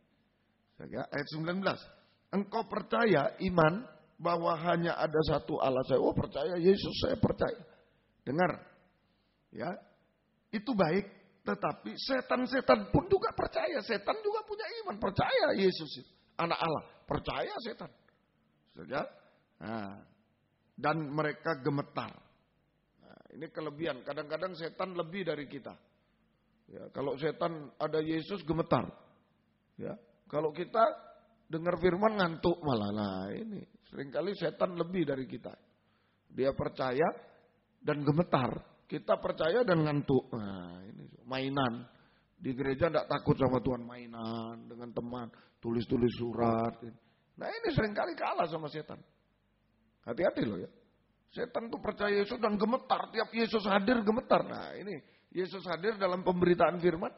S2: Ayat 19. Engkau percaya iman bahwa hanya ada satu Allah. Saya percaya Yesus, saya percaya. Dengar. Ya, itu baik. Tetapi setan-setan pun juga percaya. Setan juga punya iman. Percaya Yesus itu anak Allah. Percaya setan. Ya. Nah, dan mereka gemetar. Nah, ini kelebihan. Kadang-kadang setan lebih dari kita. Ya, kalau setan ada Yesus gemetar. Ya, kalau kita dengar firman ngantuk malah. Nah, ini seringkali setan lebih dari kita. Dia percaya dan gemetar. Kita percaya dan ngantuk. Nah, ini mainan. Di gereja tidak takut sama Tuhan, mainan dengan teman, tulis-tulis surat. Nah, ini seringkali kalah sama setan. Hati-hati loh ya. Setan tuh percaya Yesus dan gemetar. Tiap Yesus hadir gemetar. Nah, ini Yesus hadir dalam pemberitaan firman.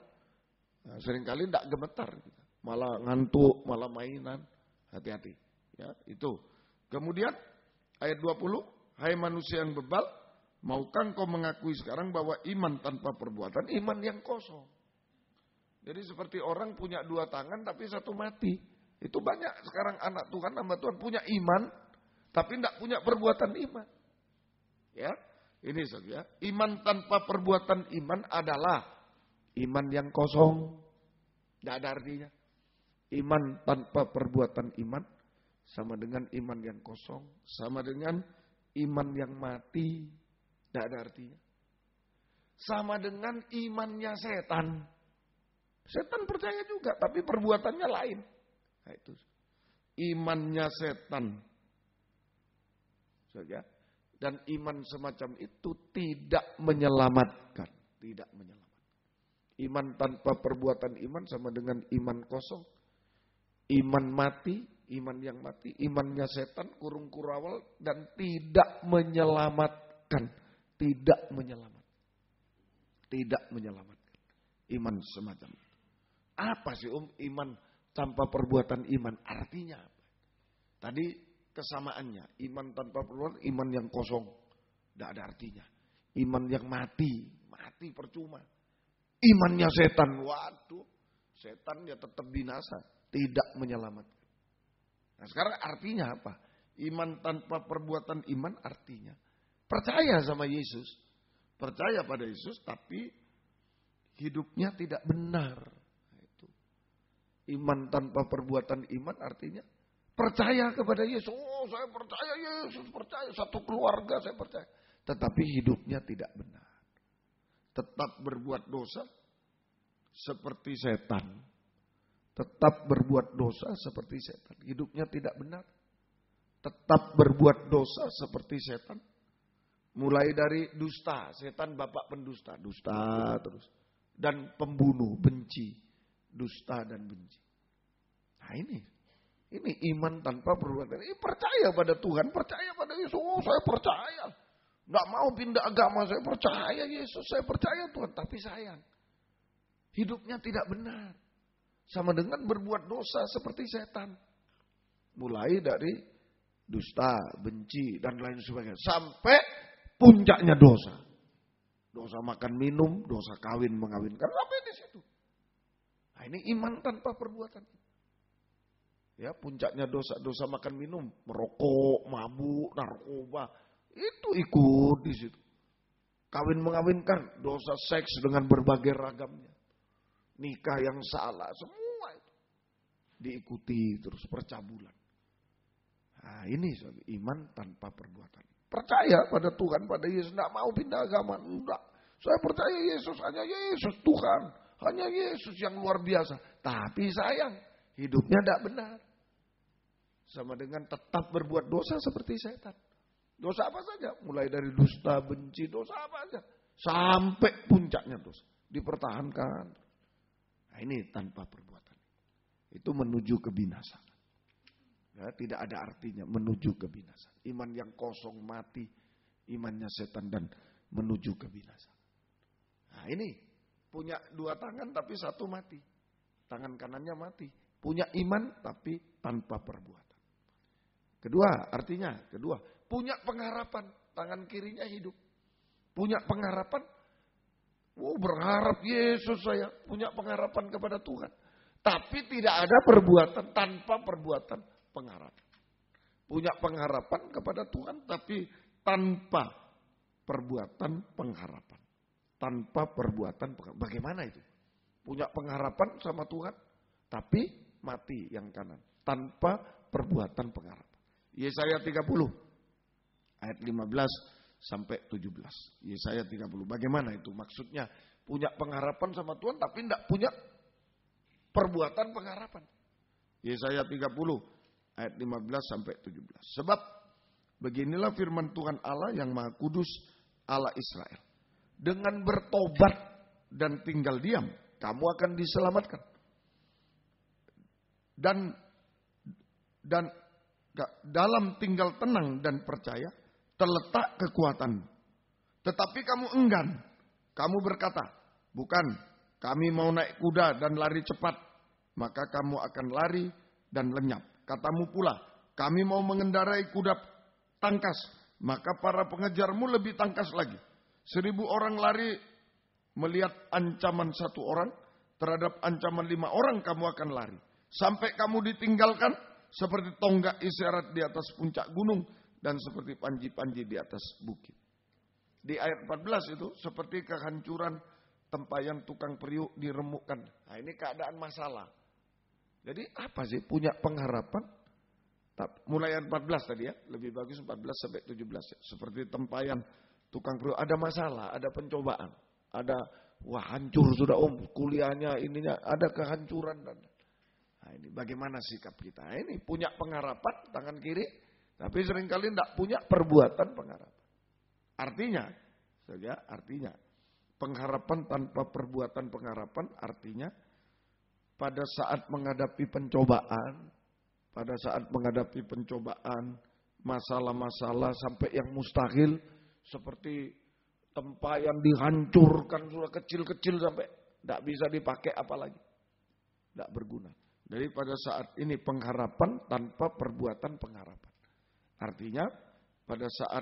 S2: Nah, seringkali tidak gemetar. Malah ngantuk, malah mainan. Hati-hati. Ya, itu. Kemudian ayat 20. Hai manusia yang bebal, maukah engkau mengakui sekarang bahwa iman tanpa perbuatan, iman yang kosong. Jadi seperti orang punya dua tangan tapi satu mati. Itu banyak sekarang anak Tuhan, hamba Tuhan punya iman, tapi tidak punya perbuatan iman. Ya, ini saja. Iman tanpa perbuatan iman adalah iman yang kosong. Tidak ada artinya. Iman tanpa perbuatan iman sama dengan iman yang kosong. Sama dengan iman yang mati. Tidak ada artinya. Sama dengan imannya setan. Setan percaya juga, tapi perbuatannya lain. Nah, itu imannya setan saja, dan iman semacam itu tidak menyelamatkan, tidak menyelamatkan. Iman tanpa perbuatan iman sama dengan iman kosong, iman mati, iman yang mati, imannya setan, kurung kurawal, dan tidak menyelamatkan, tidak menyelamatkan, tidak menyelamatkan. Iman semacam itu. Apa sih iman tanpa perbuatan iman? Artinya apa? Tadi kesamaannya. Iman tanpa perbuatan, iman yang kosong. Tidak ada artinya. Iman yang mati. Mati percuma. Imannya setan. Waduh. Setan ya tetap binasa. Tidak menyelamatkan. Nah sekarang artinya apa? Iman tanpa perbuatan iman artinya. Percaya sama Yesus. Percaya pada Yesus tapi hidupnya tidak benar. Iman tanpa perbuatan iman artinya percaya kepada Yesus. Oh, saya percaya Yesus, percaya satu keluarga saya percaya. Tetapi hidupnya tidak benar. Tetap berbuat dosa seperti setan. Tetap berbuat dosa seperti setan. Hidupnya tidak benar. Tetap berbuat dosa seperti setan. Mulai dari dusta, setan bapak pendusta, dusta terus. Dan pembunuh, benci, dusta dan benci. Nah ini iman tanpa perbuatan. Ini percaya pada Tuhan, percaya pada Yesus. Oh saya percaya. Nggak mau pindah agama, saya percaya Yesus, saya percaya Tuhan. Tapi sayang, hidupnya tidak benar. Sama dengan berbuat dosa seperti setan. Mulai dari dusta, benci, dan lain sebagainya. Sampai puncaknya dosa. Dosa makan minum, dosa kawin mengawinkan. Sampai di situ. Nah ini iman tanpa perbuatan. Ya puncaknya dosa makan minum, merokok, mabuk, narkoba. Itu ikut di situ. Kawin mengawinkan, dosa seks dengan berbagai ragamnya. nikah yang salah, semua itu diikuti terus percabulan. Nah, ini iman tanpa perbuatan. Percaya pada Tuhan, pada Yesus, tidak mau pindah agama, enggak. Saya percaya Yesus, hanya Yesus Tuhan, hanya Yesus yang luar biasa. Tapi sayang, hidupnya tidak benar. Sama dengan tetap berbuat dosa seperti setan. Dosa apa saja, mulai dari dusta, benci, dosa apa saja. Sampai puncaknya dosa, dipertahankan. Nah, ini tanpa perbuatan. Itu menuju kebinasaan. Ya, tidak ada artinya menuju kebinasaan. Iman yang kosong mati, imannya setan dan menuju kebinasaan. Nah, ini punya dua tangan tapi satu mati. Tangan kanannya mati. Punya iman tapi tanpa perbuatan. Kedua, punya pengharapan, tangan kirinya hidup. Punya pengharapan, berharap Yesus saya, punya pengharapan kepada Tuhan. Tapi tidak ada perbuatan, tanpa perbuatan pengharapan. Punya pengharapan kepada Tuhan tapi tanpa perbuatan pengharapan. Tanpa perbuatan pengharapan. Bagaimana itu? Punya pengharapan sama Tuhan tapi mati yang kanan. Tanpa perbuatan pengharapan. Yesaya 30 ayat 15 sampai 17. Yesaya 30. Bagaimana itu? Maksudnya punya pengharapan sama Tuhan tapi tidak punya perbuatan pengharapan. Yesaya 30 ayat 15 sampai 17. Sebab beginilah firman Tuhan Allah yang Maha Kudus, Allah Israel. Dengan bertobat dan tinggal diam, kamu akan diselamatkan. Dan dalam tinggal tenang dan percaya terletak kekuatan. Tetapi kamu enggan. Kamu berkata, bukan, kami mau naik kuda dan lari cepat. Maka kamu akan lari dan lenyap. Katamu pula, kami mau mengendarai kuda tangkas. Maka para pengejarmu lebih tangkas lagi. 1000 orang lari melihat ancaman 1 orang. Terhadap ancaman 5 orang kamu akan lari. Sampai kamu ditinggalkan seperti tonggak isyarat di atas puncak gunung. Dan seperti panji-panji di atas bukit. Di ayat 14 itu seperti kehancuran tempayan tukang periuk diremukkan. Nah, ini keadaan masalah. Jadi apa sih? Punya pengharapan. Mulai ayat 14 tadi ya. Lebih bagus 14 sampai 17 ya. Seperti tempayan tukang periuk. Ada masalah, ada pencobaan. Ada, hancur sudah kuliahnya, ininya. Ada kehancuran. Nah, ini bagaimana sikap kita? Nah, ini punya pengharapan tangan kiri. Tapi seringkali tidak punya perbuatan pengharapan. Artinya pengharapan tanpa perbuatan pengharapan artinya pada saat menghadapi pencobaan, masalah-masalah sampai yang mustahil seperti tempayan dihancurkan sudah kecil-kecil sampai tidak bisa dipakai apalagi. Tidak berguna. Jadi pada saat ini pengharapan tanpa perbuatan pengharapan. Artinya pada saat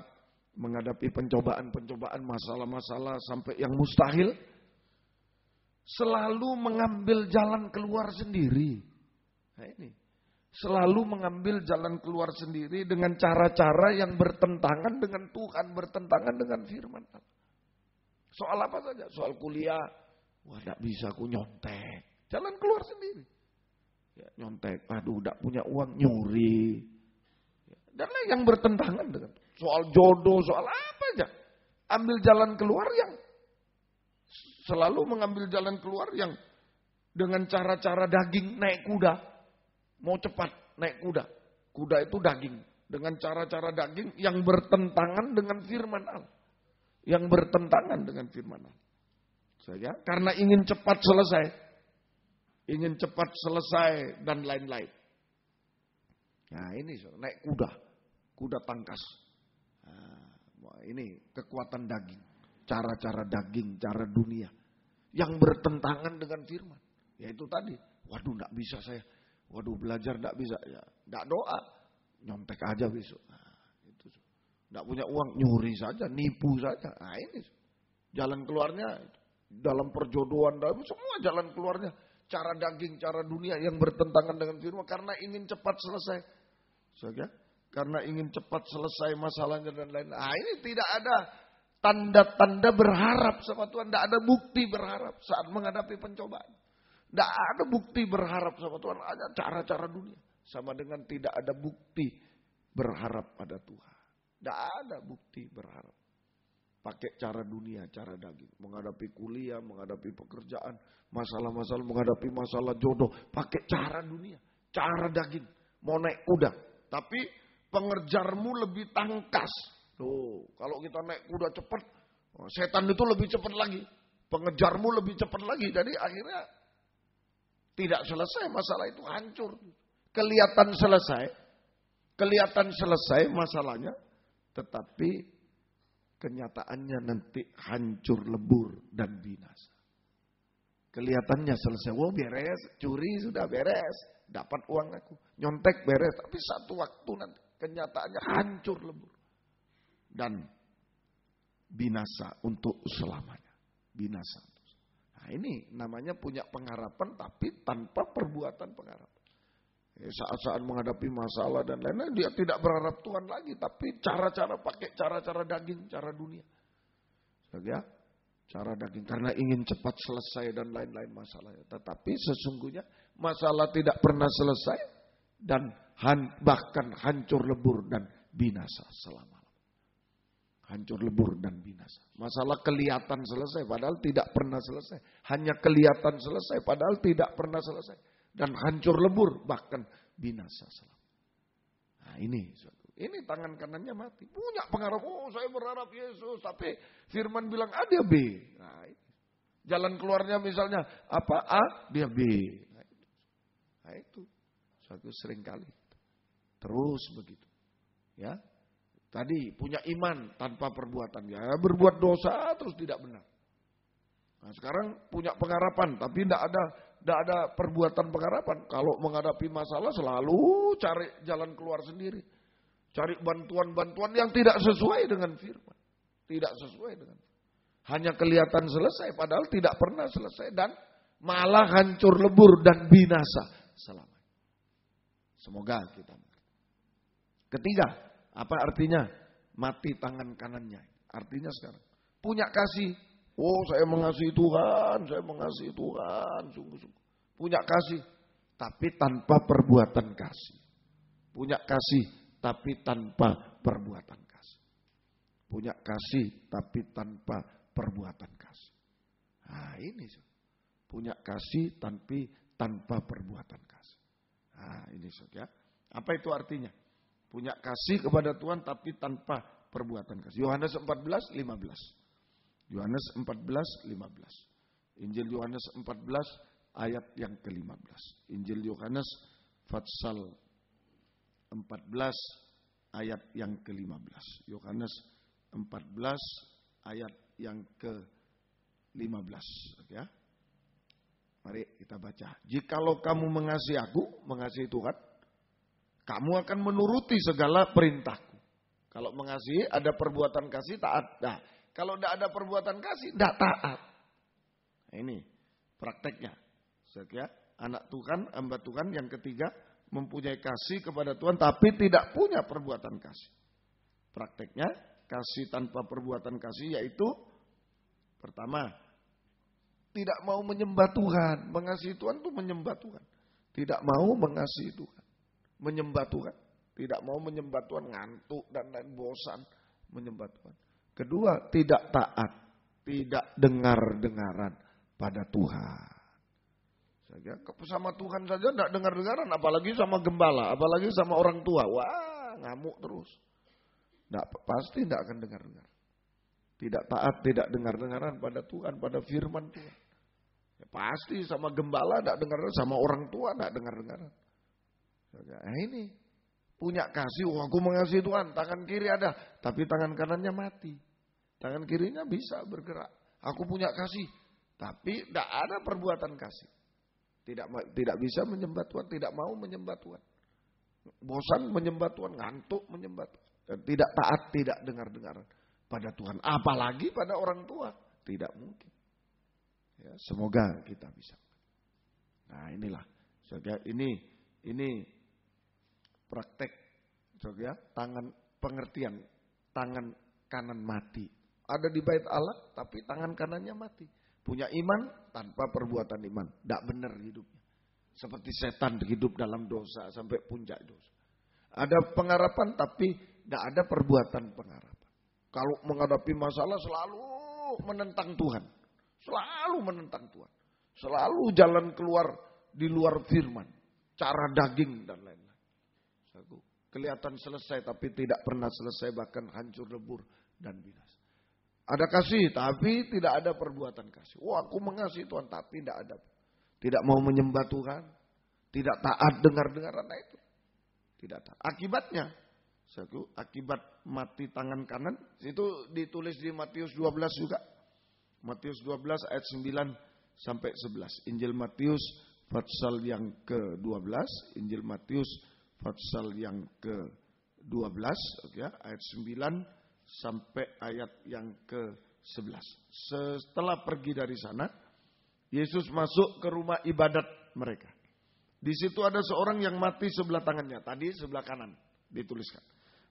S2: menghadapi pencobaan-pencobaan, masalah-masalah sampai yang mustahil, selalu mengambil jalan keluar sendiri. Nah ini, selalu mengambil jalan keluar sendiri dengan cara-cara yang bertentangan dengan Tuhan, bertentangan dengan firman Allah. Soal apa saja, soal kuliah, tidak bisa aku nyontek, jalan keluar sendiri. Ya, nyontek, tidak punya uang, nyuri. Dan yang bertentangan dengan soal jodoh, soal apa aja. Ambil jalan keluar yang selalu mengambil jalan keluar yang dengan cara-cara daging naik kuda. Mau cepat naik kuda. Kuda itu daging. Dengan cara-cara daging yang bertentangan dengan firman Allah. Yang bertentangan dengan firman Allah. Saya karena ingin cepat selesai. Ingin cepat selesai dan lain-lain. Nah ini naik kuda. Kuda tangkas. Nah, ini kekuatan daging. Cara-cara daging, cara dunia. Yang bertentangan dengan firman. Ya itu tadi. Waduh tidak bisa saya. Waduh belajar tidak bisa. Ya, tidak doa. Nyontek aja besok. Nah, itu. Tidak punya uang. Nyuri saja. Nipu saja. Nah ini. Jalan keluarnya. Dalam perjodohan. Dalam semua jalan keluarnya. Cara daging, cara dunia yang bertentangan dengan firman. Karena ingin cepat selesai. Saja. Karena ingin cepat selesai masalahnya dan lain-lain. Nah ini tidak ada tanda-tanda berharap sama Tuhan. Tidak ada bukti berharap saat menghadapi pencobaan. Tidak ada bukti berharap sama Tuhan, hanya cara-cara dunia. Sama dengan tidak ada bukti berharap pada Tuhan. Tidak ada bukti berharap. Pakai cara dunia, cara daging. Menghadapi kuliah, menghadapi pekerjaan, masalah-masalah, menghadapi masalah jodoh. Pakai cara dunia, cara daging. Mau naik kuda, tapi pengejarmu lebih tangkas. Tuh, kalau kita naik kuda cepat, setan itu lebih cepat lagi. Pengejarmu lebih cepat lagi. Jadi akhirnya tidak selesai masalah itu, hancur. Kelihatan selesai masalahnya, tetapi kenyataannya nanti hancur lebur dan binasa. Kelihatannya selesai, wow beres, curi sudah beres, dapat uang aku, nyontek beres, tapi satu waktu nanti kenyataannya hancur lebur dan binasa untuk selamanya, binasa. Nah ini namanya punya pengharapan tapi tanpa perbuatan pengharapan. Saat-saat menghadapi masalah dan lain-lain dia tidak berharap Tuhan lagi, tapi cara-cara pakai cara-cara daging, cara dunia. Ya, cara daging karena ingin cepat selesai dan lain-lain masalahnya. Tetapi sesungguhnya masalah tidak pernah selesai dan bahkan hancur lebur dan binasa selama-lamanya. Hancur lebur dan binasa. Masalah kelihatan selesai padahal tidak pernah selesai. Hanya kelihatan selesai padahal tidak pernah selesai. Dan hancur lebur bahkan binasa selama. Nah ini tangan kanannya mati. Punya pengaruh, oh saya berharap Yesus. Tapi firman bilang A dia B. Nah, jalan keluarnya misalnya apa A dia B. Nah itu. Suatu seringkali. Terus begitu. Ya. Tadi punya iman tanpa perbuatan. Ya berbuat dosa terus tidak benar. Nah sekarang punya pengharapan tapi tidak ada perbuatan pengharapan. Kalau menghadapi masalah selalu cari jalan keluar sendiri. Cari bantuan-bantuan yang tidak sesuai dengan firman. Tidak sesuai dengan firman. Hanya kelihatan selesai padahal tidak pernah selesai. Dan malah hancur lebur dan binasa selamanya. Semoga kita mengerti. Ketiga, apa artinya mati tangan kanannya? Artinya sekarang punya kasih. Oh saya mengasihi Tuhan, sungguh-sungguh. Punya kasih, tapi tanpa perbuatan kasih. Punya kasih, tapi tanpa perbuatan kasih. Punya kasih, tapi tanpa perbuatan kasih. Nah ini, punya kasih, tapi tanpa perbuatan kasih. Nah ini ya. Apa itu artinya? Punya kasih kepada Tuhan, tapi tanpa perbuatan kasih. Yohanes 14:15. Yohanes 14:15. Injil Yohanes 14 ayat yang ke-15. Injil Yohanes pasal 14 ayat yang ke-15. Yohanes 14 ayat yang ke-15 ya. Mari kita baca. Jikalau kamu mengasihi aku, mengasihi Tuhan, kamu akan menuruti segala perintahku. Kalau mengasihi ada perbuatan kasih taat. Nah, kalau tidak ada perbuatan kasih, tidak taat. Nah, ini prakteknya. Ya, anak Tuhan, hamba Tuhan yang ketiga mempunyai kasih kepada Tuhan tapi tidak punya perbuatan kasih. Prakteknya kasih tanpa perbuatan kasih yaitu pertama tidak mau menyembah Tuhan. Mengasihi Tuhan itu menyembah Tuhan. Tidak mau mengasihi Tuhan. Menyembah Tuhan. Tidak mau menyembah Tuhan, ngantuk dan lain bosan menyembah Tuhan. Kedua, tidak taat, tidak dengar-dengaran pada Tuhan. Sama Tuhan saja tidak dengar-dengaran, apalagi sama gembala, apalagi sama orang tua. Wah, ngamuk terus. Pasti tidak akan dengar-dengar. Tidak taat, tidak dengar-dengaran pada Tuhan, pada firman Tuhan. Ya, pasti sama gembala tidak dengar-dengaran, sama orang tua tidak dengar-dengaran. Nah ini, punya kasih, aku mengasihi Tuhan, tangan kiri ada, tapi tangan kanannya mati. Tangan kirinya bisa bergerak. Aku punya kasih, tapi tidak ada perbuatan kasih. Tidak bisa menyembah Tuhan, tidak mau menyembah Tuhan. Bosan menyembah Tuhan, ngantuk menyembah Tuhan. Dan tidak taat, tidak dengar-dengaran pada Tuhan. Apalagi pada orang tua. Tidak mungkin. Ya, semoga kita bisa. Nah inilah. Ini praktek. Ya, tangan pengertian. Tangan kanan mati. Ada di bait Allah, tapi tangan kanannya mati. Punya iman tanpa perbuatan iman. Tidak benar hidupnya. Seperti setan hidup dalam dosa sampai puncak dosa. Ada pengharapan tapi tidak ada perbuatan pengharapan. Kalau menghadapi masalah selalu menentang Tuhan. Selalu menentang Tuhan. Selalu jalan keluar di luar firman. Cara daging dan lain-lain. Kelihatan selesai tapi tidak pernah selesai, bahkan hancur lebur dan binasa. Ada kasih tapi tidak ada perbuatan kasih. Wah, aku mengasihi Tuhan tapi tidak ada. Tidak mau menyembah Tuhan. Tidak taat dengar-dengaran itu. Tidak taat. Akibatnya, akibat mati tangan kanan, itu ditulis di Matius 12 juga. Matius 12 ayat 9 sampai 11. Injil Matius pasal yang ke-12, Injil Matius pasal yang ke-12, ya, ayat 9 sampai ayat yang ke-11. Setelah pergi dari sana, Yesus masuk ke rumah ibadat mereka. Di situ ada seorang yang mati sebelah tangannya, tadi sebelah kanan dituliskan.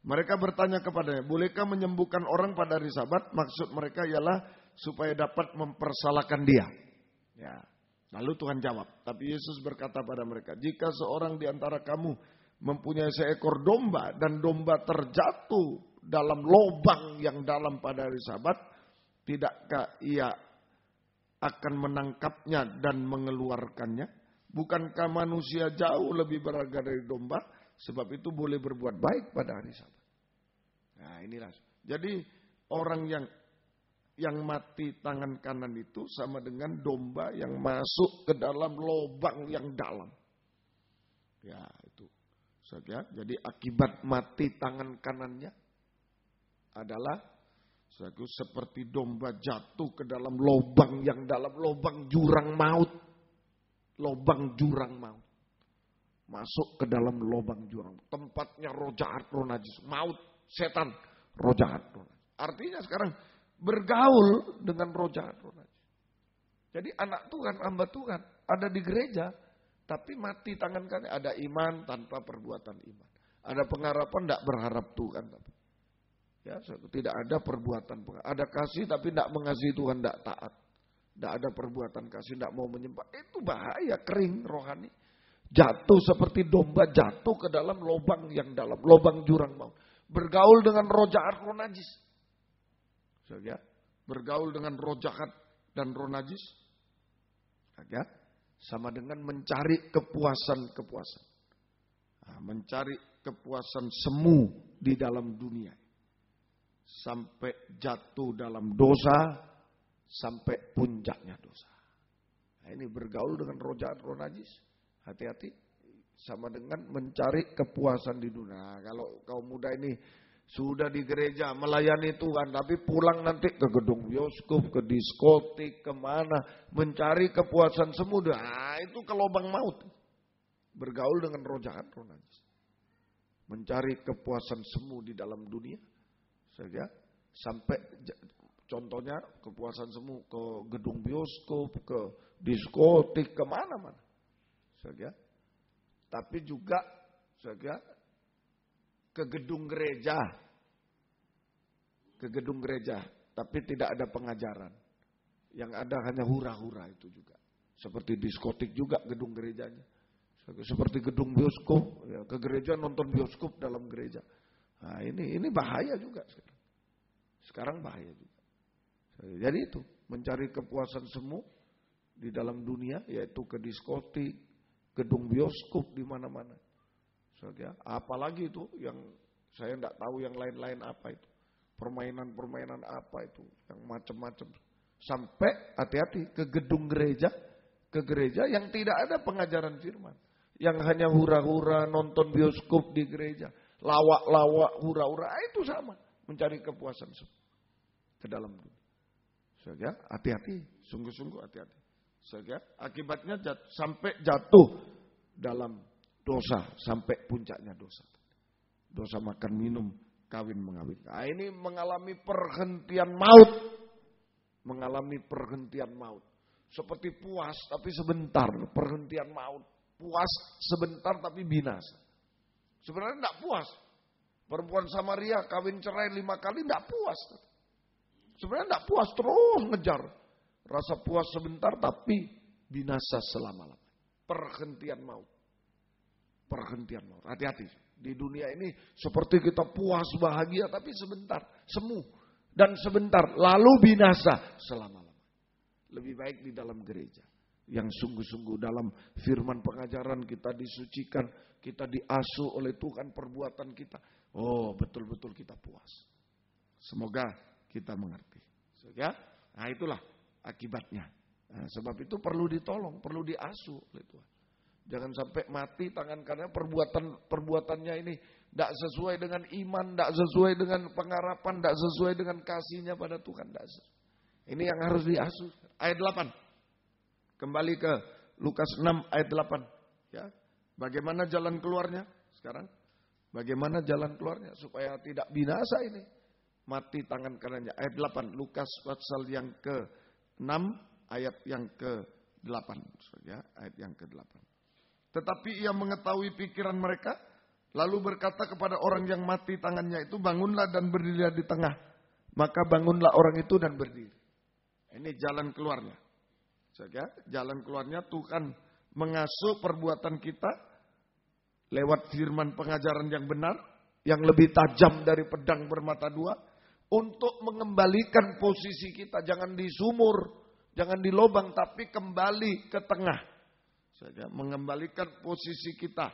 S2: Mereka bertanya kepadanya, bolehkah menyembuhkan orang pada hari Sabat? Maksud mereka ialah supaya dapat mempersalahkan dia. Ya. Lalu Tuhan jawab, tapi Yesus berkata pada mereka, jika seorang di antara kamu mempunyai seekor domba dan domba terjatuh dalam lubang yang dalam pada hari Sabat, tidakkah ia akan menangkapnya dan mengeluarkannya? Bukankah manusia jauh lebih berharga dari domba? Sebab itu boleh berbuat baik pada hari Sabat. Nah, inilah. Jadi orang yang mati tangan kanan itu sama dengan domba yang masuk ke dalam lubang yang dalam. Ya, itu. Jadi akibat mati tangan kanannya adalah seperti domba jatuh ke dalam lubang yang dalam, lubang jurang maut. Lubang jurang maut. Masuk ke dalam lubang jurang. Tempatnya roh jahat, roh najis. Maut, setan, roh jahat, roh najis. Artinya sekarang bergaul dengan roh jahat, roh najis. Jadi anak Tuhan, hamba Tuhan ada di gereja, tapi mati tangan kanan. Ada iman tanpa perbuatan iman. Ada pengharapan, tidak berharap Tuhan. Ya, tidak ada perbuatan. Ada kasih tapi tidak mengasihi Tuhan, tidak taat. Tidak ada perbuatan kasih, tidak mau menyembah. Itu bahaya, kering rohani. Jatuh seperti domba, jatuh ke dalam lubang yang dalam. Lubang jurang maut. Bergaul dengan roh jahat, roh najis. Ya, bergaul dengan roh jahat dan roh najis. Ya, sama dengan mencari kepuasan-kepuasan. Nah, mencari kepuasan semu di dalam dunia. Sampai jatuh dalam dosa, sampai puncaknya dosa. Nah, ini bergaul dengan roh jahat, roh najis. Hati-hati. Sama dengan mencari kepuasan di dunia. Nah, kalau kaum muda ini sudah di gereja melayani Tuhan, tapi pulang nanti ke gedung bioskop, ke diskotik, kemana, mencari kepuasan semu. Nah, itu ke lubang maut. Bergaul dengan roh jahat, roh najis. Mencari kepuasan semu di dalam dunia. Saja sampai contohnya kepuasan semu ke gedung bioskop, ke diskotik, kemana-mana. Saja. Tapi juga saja ke gedung gereja. Ke gedung gereja, tapi tidak ada pengajaran. Yang ada hanya hura-hura itu juga. Seperti diskotik juga gedung gerejanya. Seperti gedung bioskop, ya, ke gereja nonton bioskop dalam gereja. Nah, ini bahaya juga sekarang. Sekarang bahaya juga. Jadi itu, mencari kepuasan semu di dalam dunia, yaitu ke diskotik, gedung bioskop di mana-mana. Ya, apalagi itu yang saya tidak tahu yang lain-lain apa itu. Permainan-permainan apa itu, yang macam-macam. Sampai hati-hati ke gedung gereja, ke gereja yang tidak ada pengajaran firman. Yang hanya hura-hura nonton bioskop di gereja. Lawak-lawak, hura-hura, itu sama. Mencari kepuasan ke dalam dunia. Saja, hati-hati, sungguh-sungguh hati-hati. Saja, akibatnya sampai jatuh dalam dosa, sampai puncaknya dosa. Dosa makan minum, kawin mengawin. Nah, ini mengalami perhentian maut. Mengalami perhentian maut. Seperti puas tapi sebentar, perhentian maut. Puas sebentar tapi binasa. Sebenarnya tidak puas. Perempuan Samaria kawin cerai 5 kali tidak puas. Sebenarnya tidak puas, terus ngejar. Rasa puas sebentar tapi binasa selama-lamanya. Perhentian maut. Perhentian maut. Hati-hati. Di dunia ini seperti kita puas bahagia tapi sebentar. Semu. Dan sebentar. Lalu binasa selama-lamanya. Lebih baik di dalam gereja. Yang sungguh-sungguh dalam firman pengajaran kita disucikan. Kita diasuh oleh Tuhan perbuatan kita. Oh, betul-betul kita puas. Semoga kita mengerti. Ya? Nah, itulah akibatnya. Nah, sebab itu perlu ditolong, perlu diasuh oleh Tuhan. Jangan sampai mati tangan karena perbuatannya ini tidak sesuai dengan iman, tidak sesuai dengan pengharapan, tidak sesuai dengan kasihnya pada Tuhan. Ini yang harus diasuh. Ayat 8. Kembali ke Lukas 6 ayat 8. Ya. Bagaimana jalan keluarnya sekarang? Bagaimana jalan keluarnya supaya tidak binasa ini? Mati tangan kanannya. Ayat 8. Lukas pasal yang ke-6 ayat yang ke-8. Ya, ayat yang ke-8. Tetapi ia mengetahui pikiran mereka. Lalu berkata kepada orang yang mati tangannya itu, bangunlah dan berdirilah di tengah. Maka bangunlah orang itu dan berdiri. Ini jalan keluarnya. Ya, jalan keluarnya Tuhan mengasuh perbuatan kita lewat firman pengajaran yang benar. Yang lebih tajam dari pedang bermata dua. Untuk mengembalikan posisi kita. Jangan di sumur, jangan di lubang, tapi kembali ke tengah. Saja mengembalikan posisi kita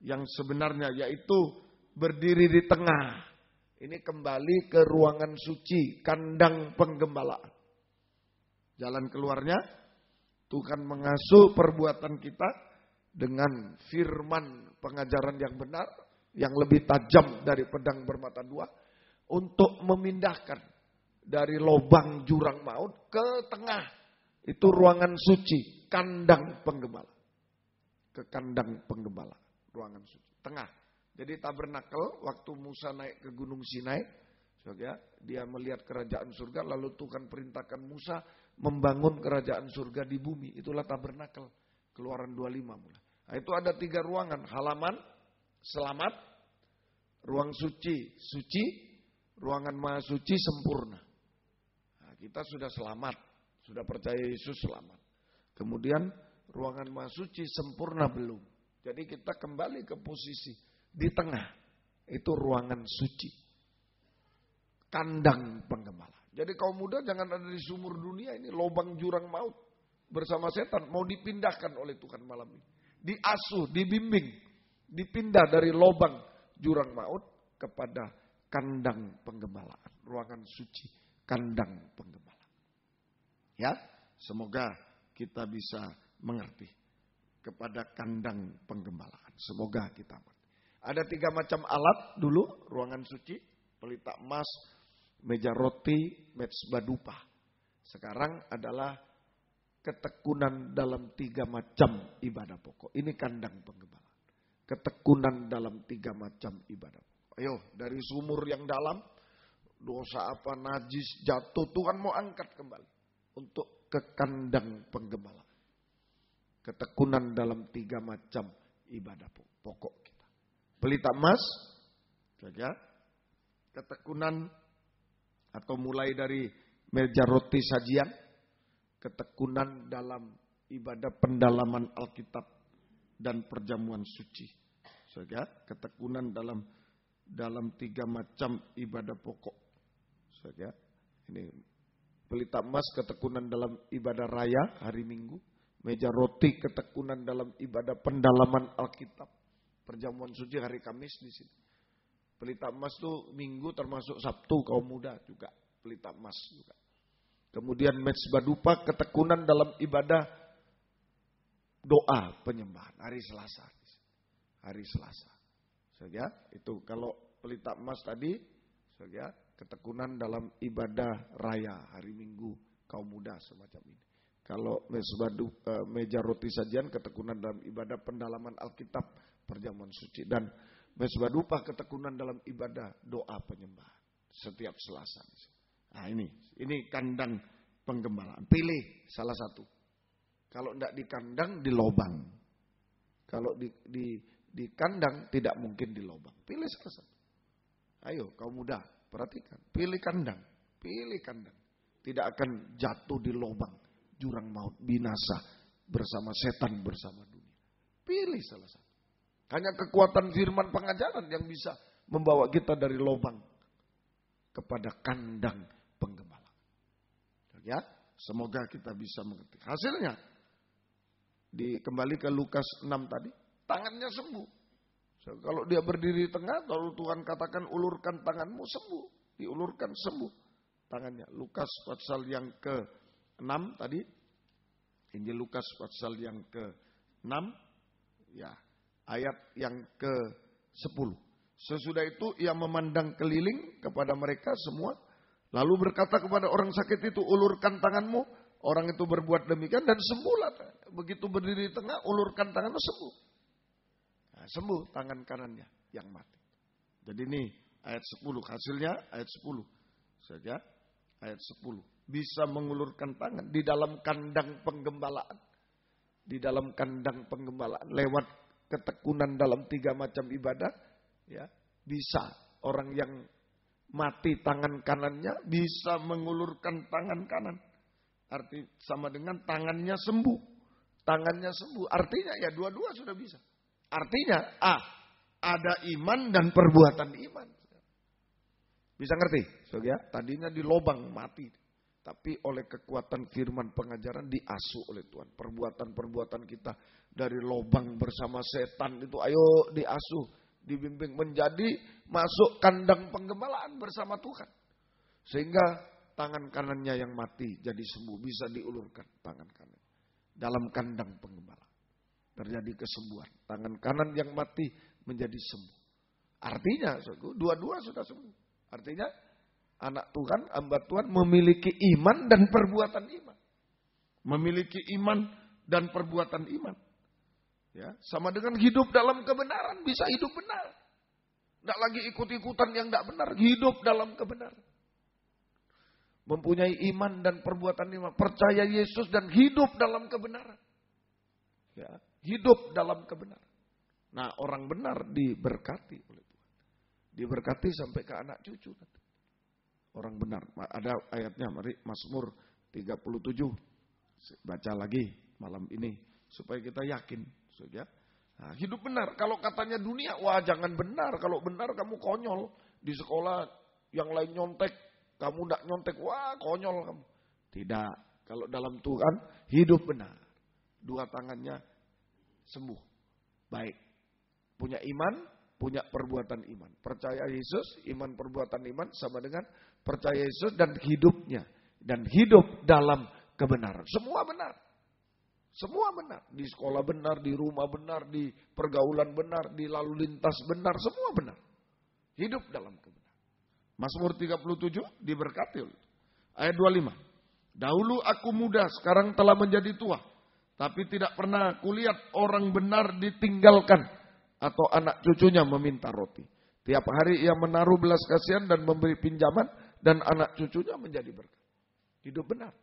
S2: yang sebenarnya, yaitu berdiri di tengah. Ini kembali ke ruangan suci, kandang penggembalaan. Jalan keluarnya, Tuhan mengasuh perbuatan kita dengan firman pengajaran yang benar, yang lebih tajam dari pedang bermata dua. Untuk memindahkan dari lubang jurang maut ke tengah. Itu ruangan suci, kandang penggembala. Ke kandang penggembala, ruangan suci. Tengah. Jadi tabernakel waktu Musa naik ke Gunung Sinai. Dia melihat kerajaan surga. Lalu Tuhan perintahkan Musa membangun kerajaan surga di bumi. Itulah tabernakel. Keluaran 25 mulai. Nah, itu ada 3 ruangan. Halaman, selamat, ruang suci, suci. Ruangan maha suci sempurna. Nah, kita sudah selamat. Sudah percaya Yesus selamat. Kemudian ruangan maha suci sempurna belum. Jadi kita kembali ke posisi. Di tengah. Itu ruangan suci. Kandang penggembala. Jadi kaum muda jangan ada di sumur dunia ini. Lubang jurang maut. Bersama setan. Mau dipindahkan oleh Tuhan malam ini. Diasuh, dibimbing. Dipindah dari lubang jurang maut kepada kandang penggembalaan, ruangan suci, kandang penggembalaan. Ya, semoga kita bisa mengerti kepada kandang penggembalaan. Semoga kita mengerti. Ada 3 macam alat dulu, ruangan suci, pelita emas, meja roti, mezbah dupa. Sekarang adalah ketekunan dalam 3 macam ibadah pokok. Ini kandang penggembalaan. Ketekunan dalam 3 macam ibadah pokok. Ayo, dari sumur yang dalam, dosa apa, najis, jatuh, Tuhan mau angkat kembali. Untuk ke kandang penggembala. Ketekunan dalam 3 macam ibadah pokok kita. Pelita emas, saja. Ketekunan, atau mulai dari meja roti sajian. Ketekunan dalam ibadah pendalaman Alkitab dan perjamuan suci. Saja, ketekunan dalam 3 macam ibadah pokok. Saja, ini pelita emas ketekunan dalam ibadah raya hari Minggu, meja roti ketekunan dalam ibadah pendalaman Alkitab, perjamuan suci hari Kamis di sini. Pelita emas tuh Minggu termasuk Sabtu kaum muda juga, pelita emas juga. Kemudian mezbah dupa ketekunan dalam ibadah doa penyembahan hari Selasa. Hari Selasa. Saja, itu kalau pelita emas tadi, saja, ketekunan dalam ibadah raya hari Minggu kaum muda semacam ini. Kalau meja roti sajian ketekunan dalam ibadah pendalaman Alkitab perjamuan suci, dan mezbah dupa ketekunan dalam ibadah doa penyembahan setiap Selasa. Nah, ini kandang penggembalaan. Pilih salah satu. Kalau tidak di kandang, di lobang. Kalau di kandang tidak mungkin di lubang. Pilih salah satu. Ayo kaum muda, perhatikan. Pilih kandang. Pilih kandang. tidak akan jatuh di lubang jurang maut, binasa bersama setan, bersama dunia. Pilih salah satu. Hanya kekuatan firman pengajaran yang bisa membawa kita dari lubang kepada kandang penggembala. Ya, semoga kita bisa mengerti. Hasilnya, kembali ke Lukas 6 tadi, tangannya sembuh. So, kalau dia berdiri di tengah, lalu Tuhan katakan ulurkan tanganmu, sembuh. Diulurkan, sembuh tangannya. Lukas pasal yang ke-6 tadi. Injil Lukas pasal yang ke-6. Ya, ayat yang ke-10. Sesudah itu ia memandang keliling kepada mereka semua. Lalu berkata kepada orang sakit itu, ulurkan tanganmu. Orang itu berbuat demikian dan sembuhlah. Begitu berdiri di tengah, ulurkan tanganmu, sembuh. Nah, sembuh tangan kanannya yang mati. Jadi ini ayat 10. Hasilnya ayat 10 saja. Ayat 10. Bisa mengulurkan tangan di dalam kandang penggembalaan. Di dalam kandang penggembalaan lewat ketekunan dalam 3 macam ibadah. Ya, bisa orang yang mati tangan kanannya bisa mengulurkan tangan kanan. Arti sama dengan tangannya sembuh. Tangannya sembuh. Artinya ya dua-dua sudah bisa. Artinya ada iman dan perbuatan iman. Bisa ngerti? So, ya, tadinya di lubang mati. Tapi oleh kekuatan firman pengajaran diasuh oleh Tuhan. Perbuatan-perbuatan kita dari lubang bersama setan itu ayo diasuh. Dibimbing menjadi masuk kandang penggembalaan bersama Tuhan. Sehingga tangan kanannya yang mati jadi sembuh. Bisa diulurkan tangan kanan. Dalam kandang penggembalaan. Terjadi kesembuhan. Tangan kanan yang mati menjadi sembuh. Artinya dua-dua sudah sembuh. Artinya anak Tuhan, hamba Tuhan memiliki iman dan perbuatan iman. Memiliki iman dan perbuatan iman. Ya, sama dengan hidup dalam kebenaran, bisa hidup benar. Tidak lagi ikut-ikutan yang tidak benar, hidup dalam kebenaran. Mempunyai iman dan perbuatan iman, percaya Yesus dan hidup dalam kebenaran. Ya, hidup dalam kebenaran. Nah, orang benar diberkati oleh Tuhan. Diberkati sampai ke anak cucu. Orang benar. Ada ayatnya, mari Mazmur 37. Baca lagi malam ini supaya kita yakin. Ya. Nah, hidup benar. Kalau katanya dunia, wah jangan benar. Kalau benar kamu konyol. Di sekolah yang lain nyontek, kamu tidak nyontek, wah konyol kamu. Tidak. Kalau dalam Tuhan, hidup benar. Dua tangannya sembuh. Baik. Punya iman, punya perbuatan iman. Percaya Yesus, iman perbuatan iman sama dengan percaya Yesus dan hidupnya. Dan hidup dalam kebenaran. Semua benar. Semua benar. Di sekolah benar, di rumah benar, di pergaulan benar, di lalu lintas benar. Semua benar. Hidup dalam kebenaran. Mazmur 37 diberkati. Ayat 25. Dahulu aku muda, sekarang telah menjadi tua. Tapi tidak pernah kulihat orang benar ditinggalkan. Atau anak cucunya meminta roti. Tiap hari ia menaruh belas kasihan dan memberi pinjaman. Dan anak cucunya menjadi berkat. Hidup benar.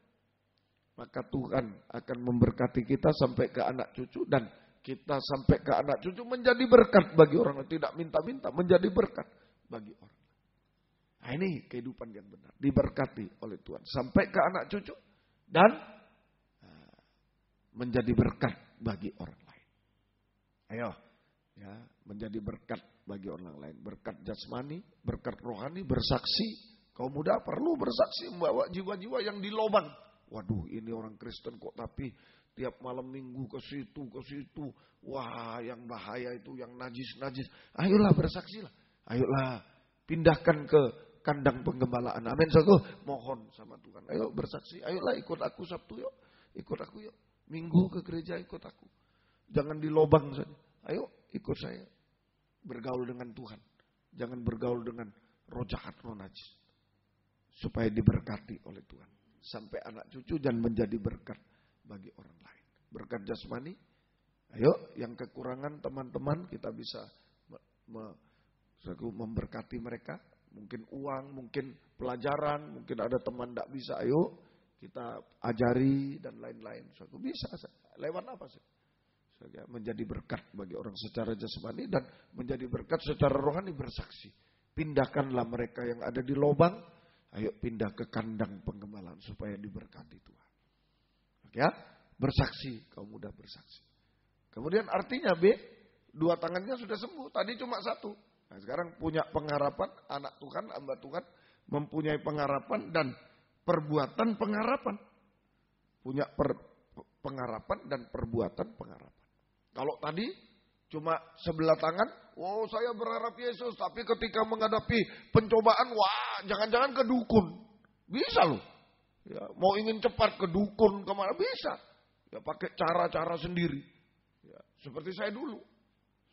S2: Maka Tuhan akan memberkati kita sampai ke anak cucu. Dan kita sampai ke anak cucu menjadi berkat bagi orang. Tidak minta-minta, menjadi berkat bagi orang. Nah ini kehidupan yang benar. Diberkati oleh Tuhan. Sampai ke anak cucu. Dan menjadi berkat bagi orang lain. Ayo. Ya, menjadi berkat bagi orang lain. Berkat jasmani, berkat rohani, bersaksi. Kaum muda perlu bersaksi membawa jiwa-jiwa yang di lubang. Waduh, ini orang Kristen kok tapi tiap malam minggu ke situ. Wah, yang bahaya itu, yang najis-najis. Ayolah bersaksilah. Ayolah pindahkan ke kandang penggembalaan. Amin. Saudara, mohon sama Tuhan. Ayo bersaksi. Ayolah ikut aku Sabtu yuk. Ikut aku yuk. Minggu ke gereja ikut aku. Jangan di lubang saja. Ayo ikut saya. Bergaul dengan Tuhan. Jangan bergaul dengan roh jahat, roh najis. Supaya diberkati oleh Tuhan. Sampai anak cucu dan menjadi berkat bagi orang lain. Berkat jasmani. Ayo yang kekurangan teman-teman kita bisa memberkati mereka. Mungkin uang, mungkin pelajaran, mungkin ada teman tidak bisa. Ayo kita ajari dan lain-lain. Suatu bisa. Lewat apa sih? Menjadi berkat bagi orang secara jasmani dan menjadi berkat secara rohani bersaksi. Pindahkanlah mereka yang ada di lubang. Ayo pindah ke kandang penggemalaan supaya diberkati Tuhan. Ya, bersaksi, kaum muda bersaksi. Kemudian artinya B, 2 tangannya sudah sembuh, tadi cuma 1. Nah, sekarang punya pengharapan, anak Tuhan, hamba Tuhan, mempunyai pengharapan dan perbuatan pengharapan. Punya pengharapan dan perbuatan pengharapan. Kalau tadi cuma sebelah tangan, oh saya berharap Yesus, tapi ketika menghadapi pencobaan, wah jangan-jangan ke dukun. Bisa loh. Ya, mau ingin cepat ke dukun kemana bisa. Ya pakai cara-cara sendiri. Ya, seperti saya dulu.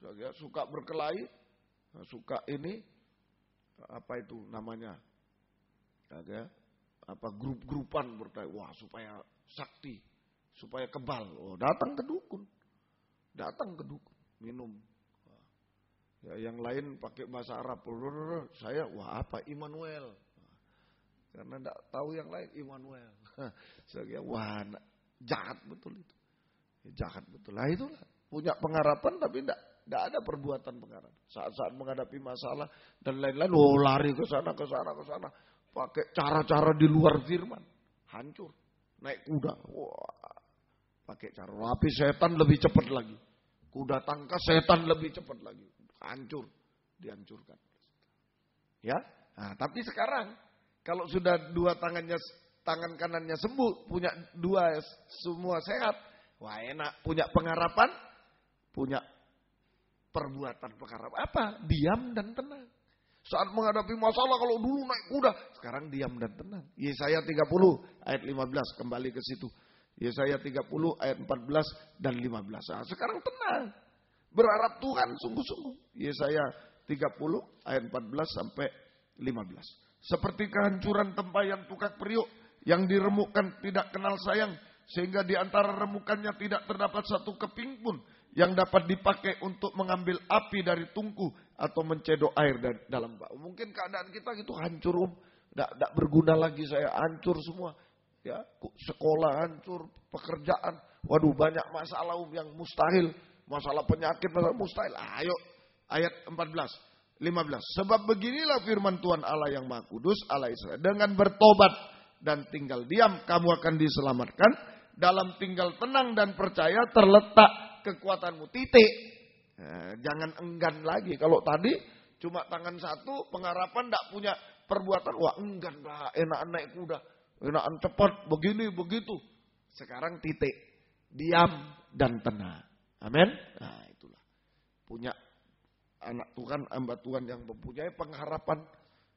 S2: Saya suka berkelahi, suka ini, apa itu namanya, ya, apa grup-grupan berkelahi. Wah supaya sakti, supaya kebal. Oh datang ke dukun, minum. Ya, yang lain pakai bahasa Arab. Saya wah apa Immanuel. Karena tidak tahu yang lain Immanuel. Saya kira wah jahat betul itu. Ya, jahat betul. Lah itulah punya pengharapan tapi tidak ada perbuatan pengharapan. Saat-saat menghadapi masalah dan lain-lain, lari ke sana. Pakai cara-cara di luar firman. Hancur. Naik kuda. Wah, pakai cara. Tapi setan lebih cepat lagi. Kuda tangkas setan lebih cepat lagi. Hancur. Dihancurkan. Ya. Nah, tapi sekarang kalau sudah 2 tangan kanannya sembuh, punya 2 semua sehat. Wah enak. Punya pengharapan. Punya perbuatan pengharapan. Apa? Diam dan tenang. Saat menghadapi masalah, kalau dulu naik kuda, sekarang diam dan tenang. Yesaya 30 ayat 15, kembali ke situ. Yesaya 30 ayat 14 dan 15. Nah, sekarang tenang. Berharap Tuhan sungguh-sungguh. Yesaya 30 ayat 14 sampai 15. Seperti kehancuran tempayan tukang periuk yang diremukkan tidak kenal sayang, sehingga di antara remukannya tidak terdapat satu keping pun yang dapat dipakai untuk mengambil api dari tungku atau mencedok air dalam bak. Mungkin keadaan kita gitu hancur, tidak berguna lagi, saya hancur semua. Ya, sekolah hancur, pekerjaan, waduh banyak masalah yang mustahil, masalah penyakit, masalah mustahil. Ayo ayat 14, 15. Sebab beginilah firman Tuhan Allah yang Maha Kudus, Allah Israel. Dengan bertobat dan tinggal diam, kamu akan diselamatkan. Dalam tinggal tenang dan percaya terletak kekuatanmu. Titik. Nah, jangan enggan lagi. Kalau tadi cuma tangan 1, pengharapan tidak punya perbuatan. Wah enggan lah, enakan naik kuda, enakan cepat, begini, begitu. Sekarang titik. Diam dan tenang. Amin. Nah itulah. Punya anak Tuhan, hamba Tuhan yang mempunyai pengharapan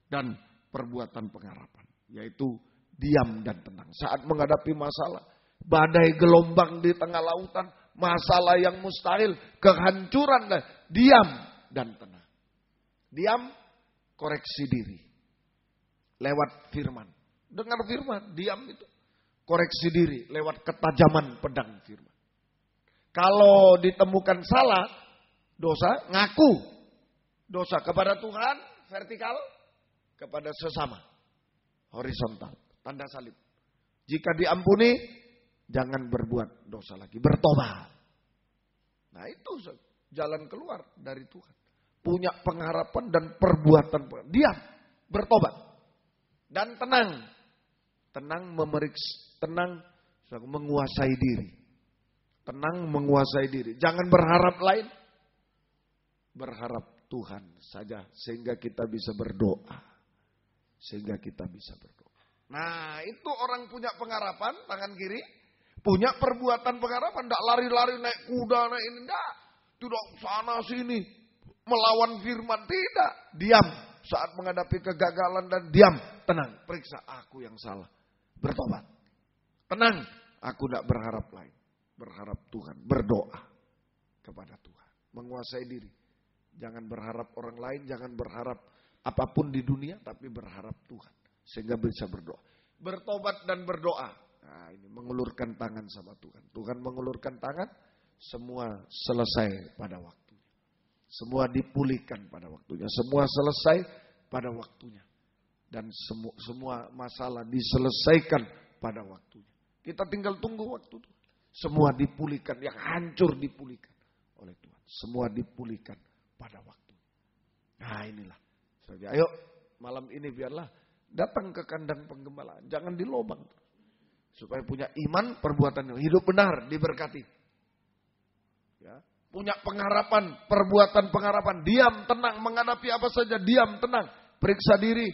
S2: dan perbuatan pengharapan. Yaitu diam dan tenang. Saat menghadapi masalah, badai gelombang di tengah lautan, masalah yang mustahil, kehancuran, diam dan tenang. Diam, koreksi diri. Lewat firman. Dengar firman, diam itu. Koreksi diri lewat ketajaman pedang firman. Kalau ditemukan salah, dosa, ngaku. Dosa kepada Tuhan, vertikal, kepada sesama, horizontal, tanda salib. Jika diampuni, jangan berbuat dosa lagi, bertobat. Nah itu jalan keluar dari Tuhan. Punya pengharapan dan perbuatan. Diam, bertobat. Dan tenang. Tenang memeriksa, tenang menguasai diri. Tenang menguasai diri. Jangan berharap lain. Berharap Tuhan saja sehingga kita bisa berdoa. Sehingga kita bisa berdoa. Nah itu orang punya pengharapan, tangan kiri. Punya perbuatan pengharapan, tidak lari-lari naik kuda, naik ini, tidak sana sini melawan firman, tidak. Diam saat menghadapi kegagalan dan diam, tenang, periksa aku yang salah, bertobat. Tenang, aku tidak berharap lain, berharap Tuhan, berdoa kepada Tuhan, menguasai diri. Jangan berharap orang lain, jangan berharap apapun di dunia, tapi berharap Tuhan sehingga bisa berdoa, bertobat dan berdoa. Nah ini mengulurkan tangan sama Tuhan. Tuhan mengulurkan tangan, semua selesai pada waktunya. Semua dipulihkan pada waktunya. Semua selesai pada waktunya. Dan semua masalah diselesaikan pada waktunya. Kita tinggal tunggu waktu Tuhan. Semua dipulihkan, yang hancur dipulihkan oleh Tuhan. Semua dipulihkan pada waktunya. Nah inilah. Ayo malam ini biarlah Datang ke kandang penggembalaan, jangan di lobang. Supaya punya iman, perbuatan hidup benar, diberkati. Ya, punya pengharapan, perbuatan pengharapan, diam, tenang, menghadapi apa saja, diam, tenang, periksa diri,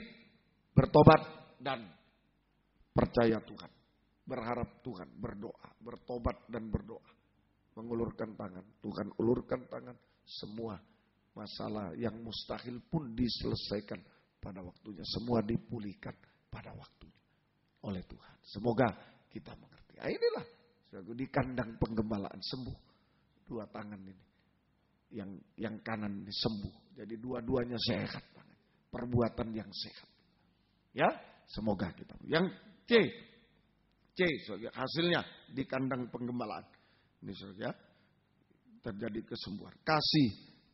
S2: bertobat dan percaya Tuhan, berharap Tuhan, berdoa, bertobat dan berdoa, mengulurkan tangan, Tuhan ulurkan tangan, semua masalah yang mustahil pun diselesaikan pada waktunya, semua dipulihkan pada waktunya oleh Tuhan. Semoga kita mengerti. Nah, inilah di kandang penggembalaan sembuh. Dua tangan ini. Yang kanan ini sembuh. Jadi dua-duanya sehat. Perbuatan yang sehat. Ya, semoga kita. Yang C hasilnya di kandang penggembalaan. Ini saudara, terjadi kesembuhan. Kasih.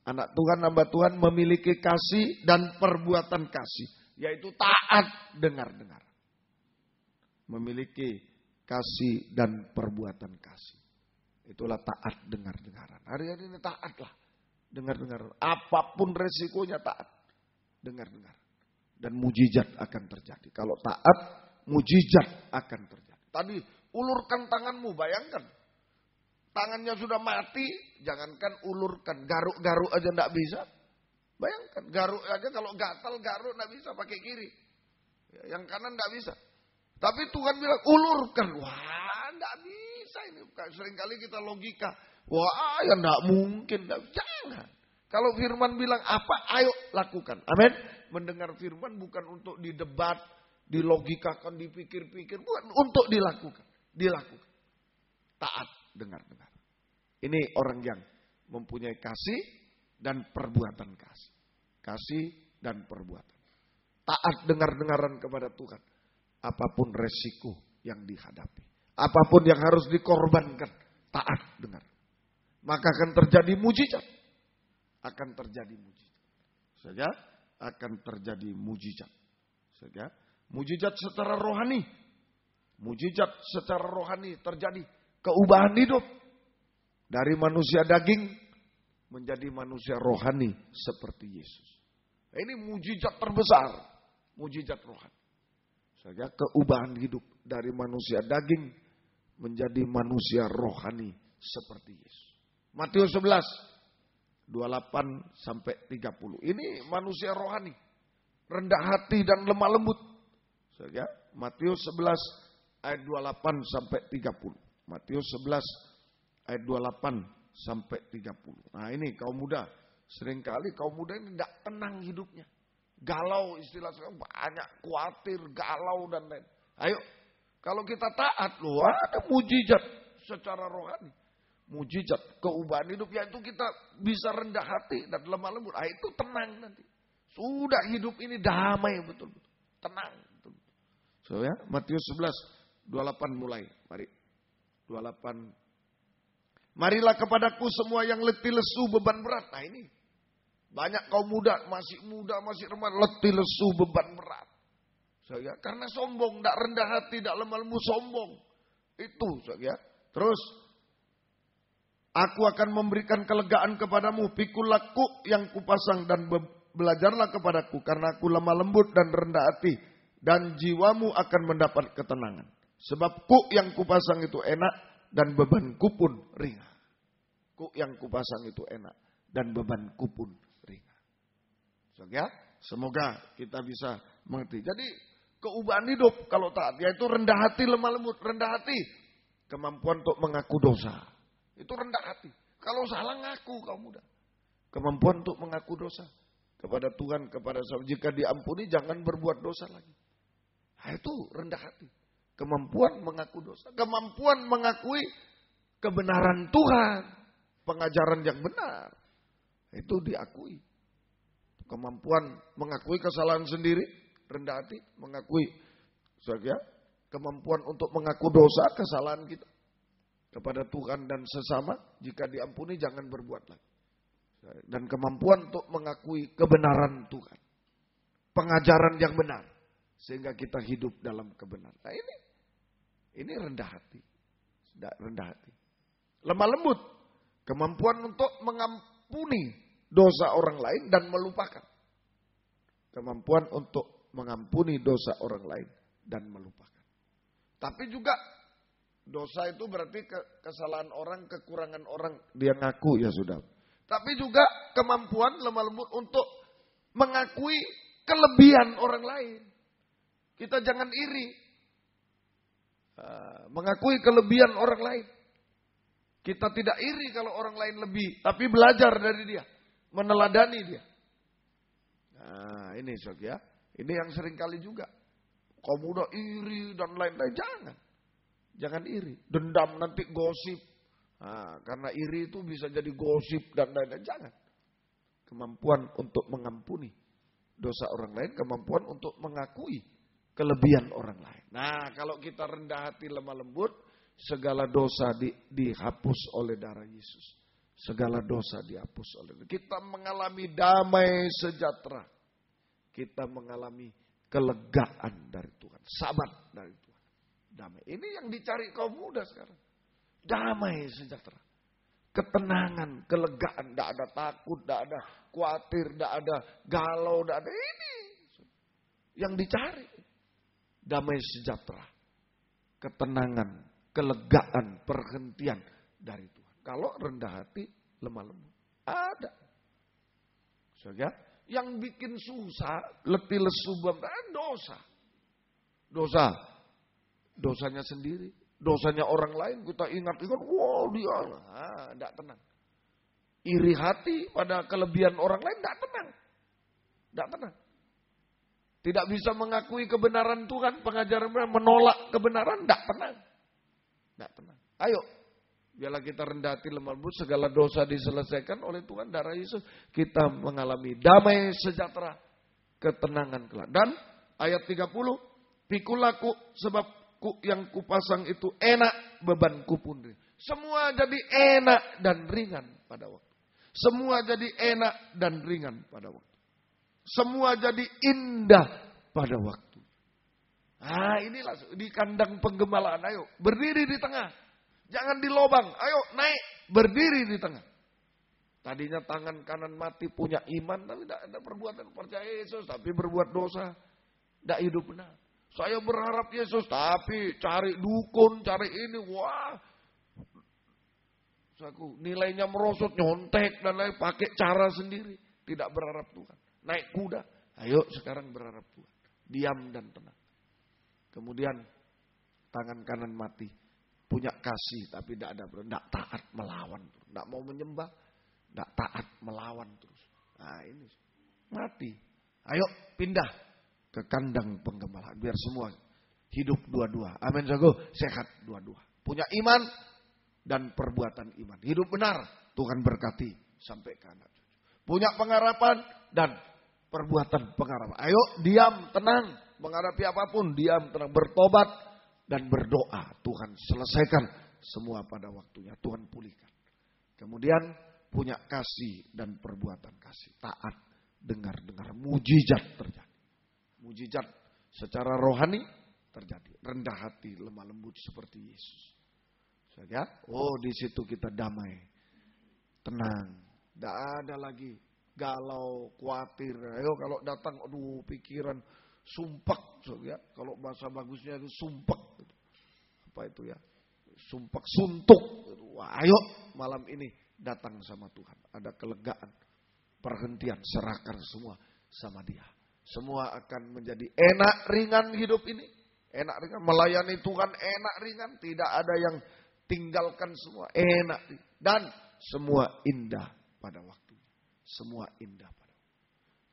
S2: Anak Tuhan, hamba Tuhan memiliki kasih dan perbuatan kasih. Yaitu taat dengar-dengar. Memiliki kasih dan perbuatan kasih. Itulah taat dengar-dengaran. Hari ini taatlah dengar-dengaran. Apapun resikonya taat dengar-dengar. Dan mujizat akan terjadi. Kalau taat, mujizat akan terjadi. Tadi ulurkan tanganmu, bayangkan. Tangannya sudah mati, jangankan ulurkan. Garuk-garuk aja enggak bisa. Bayangkan, garuk aja kalau gatal, garuk enggak bisa pakai kiri. Yang kanan enggak bisa. Tapi Tuhan bilang, ulurkan. Wah, enggak bisa ini. Seringkali kita logika. Wah, ya enggak mungkin. Jangan. Kalau firman bilang apa, ayo lakukan. Amin. Mendengar firman bukan untuk didebat, dilogikakan, dipikir-pikir. Bukan untuk dilakukan. Dilakukan. Taat. Dengar-dengar. Ini orang yang mempunyai kasih dan perbuatan kasih. Kasih dan perbuatan. Taat dengar-dengaran kepada Tuhan. Apapun resiko yang dihadapi. Apapun yang harus dikorbankan. Taat dengar. Maka akan terjadi mujizat. Akan terjadi mujizat. Saja akan terjadi mujizat. Saja mujizat secara rohani. Mujizat secara rohani terjadi. Keubahan hidup. Dari manusia daging menjadi manusia rohani seperti Yesus. Ini mujizat terbesar. Mujizat rohani. Saja keubahan hidup dari manusia daging menjadi manusia rohani seperti Yesus. Matius 11, 28 sampai 30. Ini manusia rohani. Rendah hati dan lemah lembut. Saja Matius 11 ayat 28 sampai 30. Matius 11 ayat 28 sampai 30. Nah ini kaum muda. Seringkali kaum muda ini tidak tenang hidupnya. Galau istilah sekarang banyak. Khawatir, galau dan lain. Ayo. Kalau kita taat loh. Ada mujizat secara rohani. Mujizat keubahan hidup. Yaitu kita bisa rendah hati dan lemah lembut. Ah itu tenang nanti. Sudah hidup ini damai betul-betul. Tenang. Betul-betul. So ya. Matius 11 28 mulai. Mari. 28. Marilah kepadaku semua yang letih lesu beban berat. Nah ini. Banyak kaum muda, masih remaja, letih lesu beban berat. Saya karena sombong, tidak rendah hati, tidak lemah lembut, sombong. Itu saya. Terus. Aku akan memberikan kelegaan kepadamu. Pikulah kuk yang kupasang dan belajarlah kepadaku. Karena aku lemah lembut dan rendah hati. Dan jiwamu akan mendapat ketenangan. Sebab kuk yang kupasang itu enak. Dan bebanku pun ringan. Kuk yang kupasang itu enak. Dan bebanku pun ringan. Ya, semoga kita bisa mengerti. Jadi keubahan hidup kalau taat. Yaitu rendah hati, lemah lembut. Rendah hati. Kemampuan untuk mengaku dosa. Itu rendah hati. Kalau salah ngaku kamu muda. Kemampuan untuk mengaku dosa. Kepada Tuhan, kepada sahabat. Jika diampuni jangan berbuat dosa lagi. Nah, itu rendah hati. Kemampuan mengaku dosa. Kemampuan mengakui kebenaran Tuhan. Pengajaran yang benar. Itu diakui. Kemampuan mengakui kesalahan sendiri. Rendah hati. Mengakui. Kemampuan untuk mengaku dosa, kesalahan kita. Kepada Tuhan dan sesama. Jika diampuni jangan berbuat lagi. Dan kemampuan untuk mengakui kebenaran Tuhan. Pengajaran yang benar. Sehingga kita hidup dalam kebenaran. Nah ini rendah hati. Rendah hati. Lemah lembut. Kemampuan untuk mengampuni dosa orang lain dan melupakan. Kemampuan untuk mengampuni dosa orang lain dan melupakan. Tapi juga dosa itu berarti kesalahan orang, kekurangan orang, dia ngaku ya sudah. Tapi juga kemampuan lemah lembut untuk mengakui kelebihan orang lain. Kita jangan iri. Mengakui kelebihan orang lain. Kita tidak iri kalau orang lain lebih, tapi belajar dari dia, meneladani dia. Nah, ini Sob ya. Ini yang sering kali juga. Kamu udah iri dan lain-lain. Jangan iri. Dendam nanti gosip. Nah, karena iri itu bisa jadi gosip dan lain-lain. Jangan. Kemampuan untuk mengampuni dosa orang lain. Kemampuan untuk mengakui kelebihan orang lain. Nah, kalau kita rendah hati, lemah lembut, segala dosa dihapus oleh darah Yesus. Segala dosa dihapus oleh kita mengalami damai sejahtera. Kita mengalami kelegaan dari Tuhan. Sabat dari Tuhan. Damai. Ini yang dicari kaum muda sekarang. Damai sejahtera. Ketenangan, kelegaan. Tidak ada takut, tidak ada khawatir, tidak ada galau, tidak ada ini. Yang dicari. Damai sejahtera. Ketenangan, kelegaan, perhentian dari Tuhan. Kalau rendah hati, lemah lembut. Ada. Saudara, yang bikin susah, letih lesu, dosa. Dosanya sendiri. Dosanya orang lain, kita ingat-ingat, wow dia. Tidak tenang. Iri hati pada kelebihan orang lain, tidak tenang. Tidak tenang. Tidak bisa mengakui kebenaran Tuhan, pengajaran menolak kebenaran, tidak tenang. Tidak tenang. Ayo, biarlah kita rendah hati lemah lembut, segala dosa diselesaikan oleh Tuhan, darah Yesus. Kita mengalami damai sejahtera, ketenangan kelak. Dan ayat 30, pikulah sebab yang kupasang itu enak, bebanku pun ringan. Semua jadi enak dan ringan pada waktu. Semua jadi enak dan ringan pada waktu. Semua jadi indah pada waktu. Inilah di kandang penggembalaan. Ayo berdiri di tengah. Jangan di lobang. Ayo naik. Berdiri di tengah. Tadinya tangan kanan mati punya iman. Tapi tidak ada perbuatan percaya Yesus. Tapi berbuat dosa. Tidak hidup benar. Saya berharap Yesus. Tapi cari dukun. Cari ini. Wah. Nilainya merosot. Nyontek dan lain. Pakai cara sendiri. Tidak berharap Tuhan. Naik kuda. Ayo sekarang berharap Tuhan. Diam dan tenang. Kemudian tangan kanan mati. Punya kasih tapi tidak ada. Tidak taat melawan. Tidak mau menyembah. Tidak taat melawan terus. Nah ini. Mati. Ayo pindah ke kandang penggembalaan. Biar semua hidup dua-dua. Amin. Jago sehat dua-dua. Punya iman dan perbuatan iman. Hidup benar. Tuhan berkati sampai ke anak cucu. Punya pengharapan dan perbuatan pengharapan. Ayo diam, tenang. Menghadapi apapun, diam, tenang. Bertobat dan berdoa. Tuhan selesaikan semua pada waktunya. Tuhan pulihkan. Kemudian punya kasih dan perbuatan kasih. Taat, dengar-dengar. Mujizat terjadi. Mujizat secara rohani terjadi. Rendah hati, lemah lembut seperti Yesus. Di situ kita damai. Tenang. Tidak ada lagi galau, khawatir. Ayo kalau datang, pikiran sumpek. Kalau bahasa bagusnya itu sumpek. Apa itu ya? Sumpek, suntuk. Ayo malam ini datang sama Tuhan. Ada kelegaan, perhentian, serahkan semua sama Dia. Semua akan menjadi enak ringan hidup ini. Enak ringan, melayani Tuhan enak ringan. Tidak ada yang tinggalkan semua. Enak dan semua indah pada waktunya. Semua indah pada waktunya.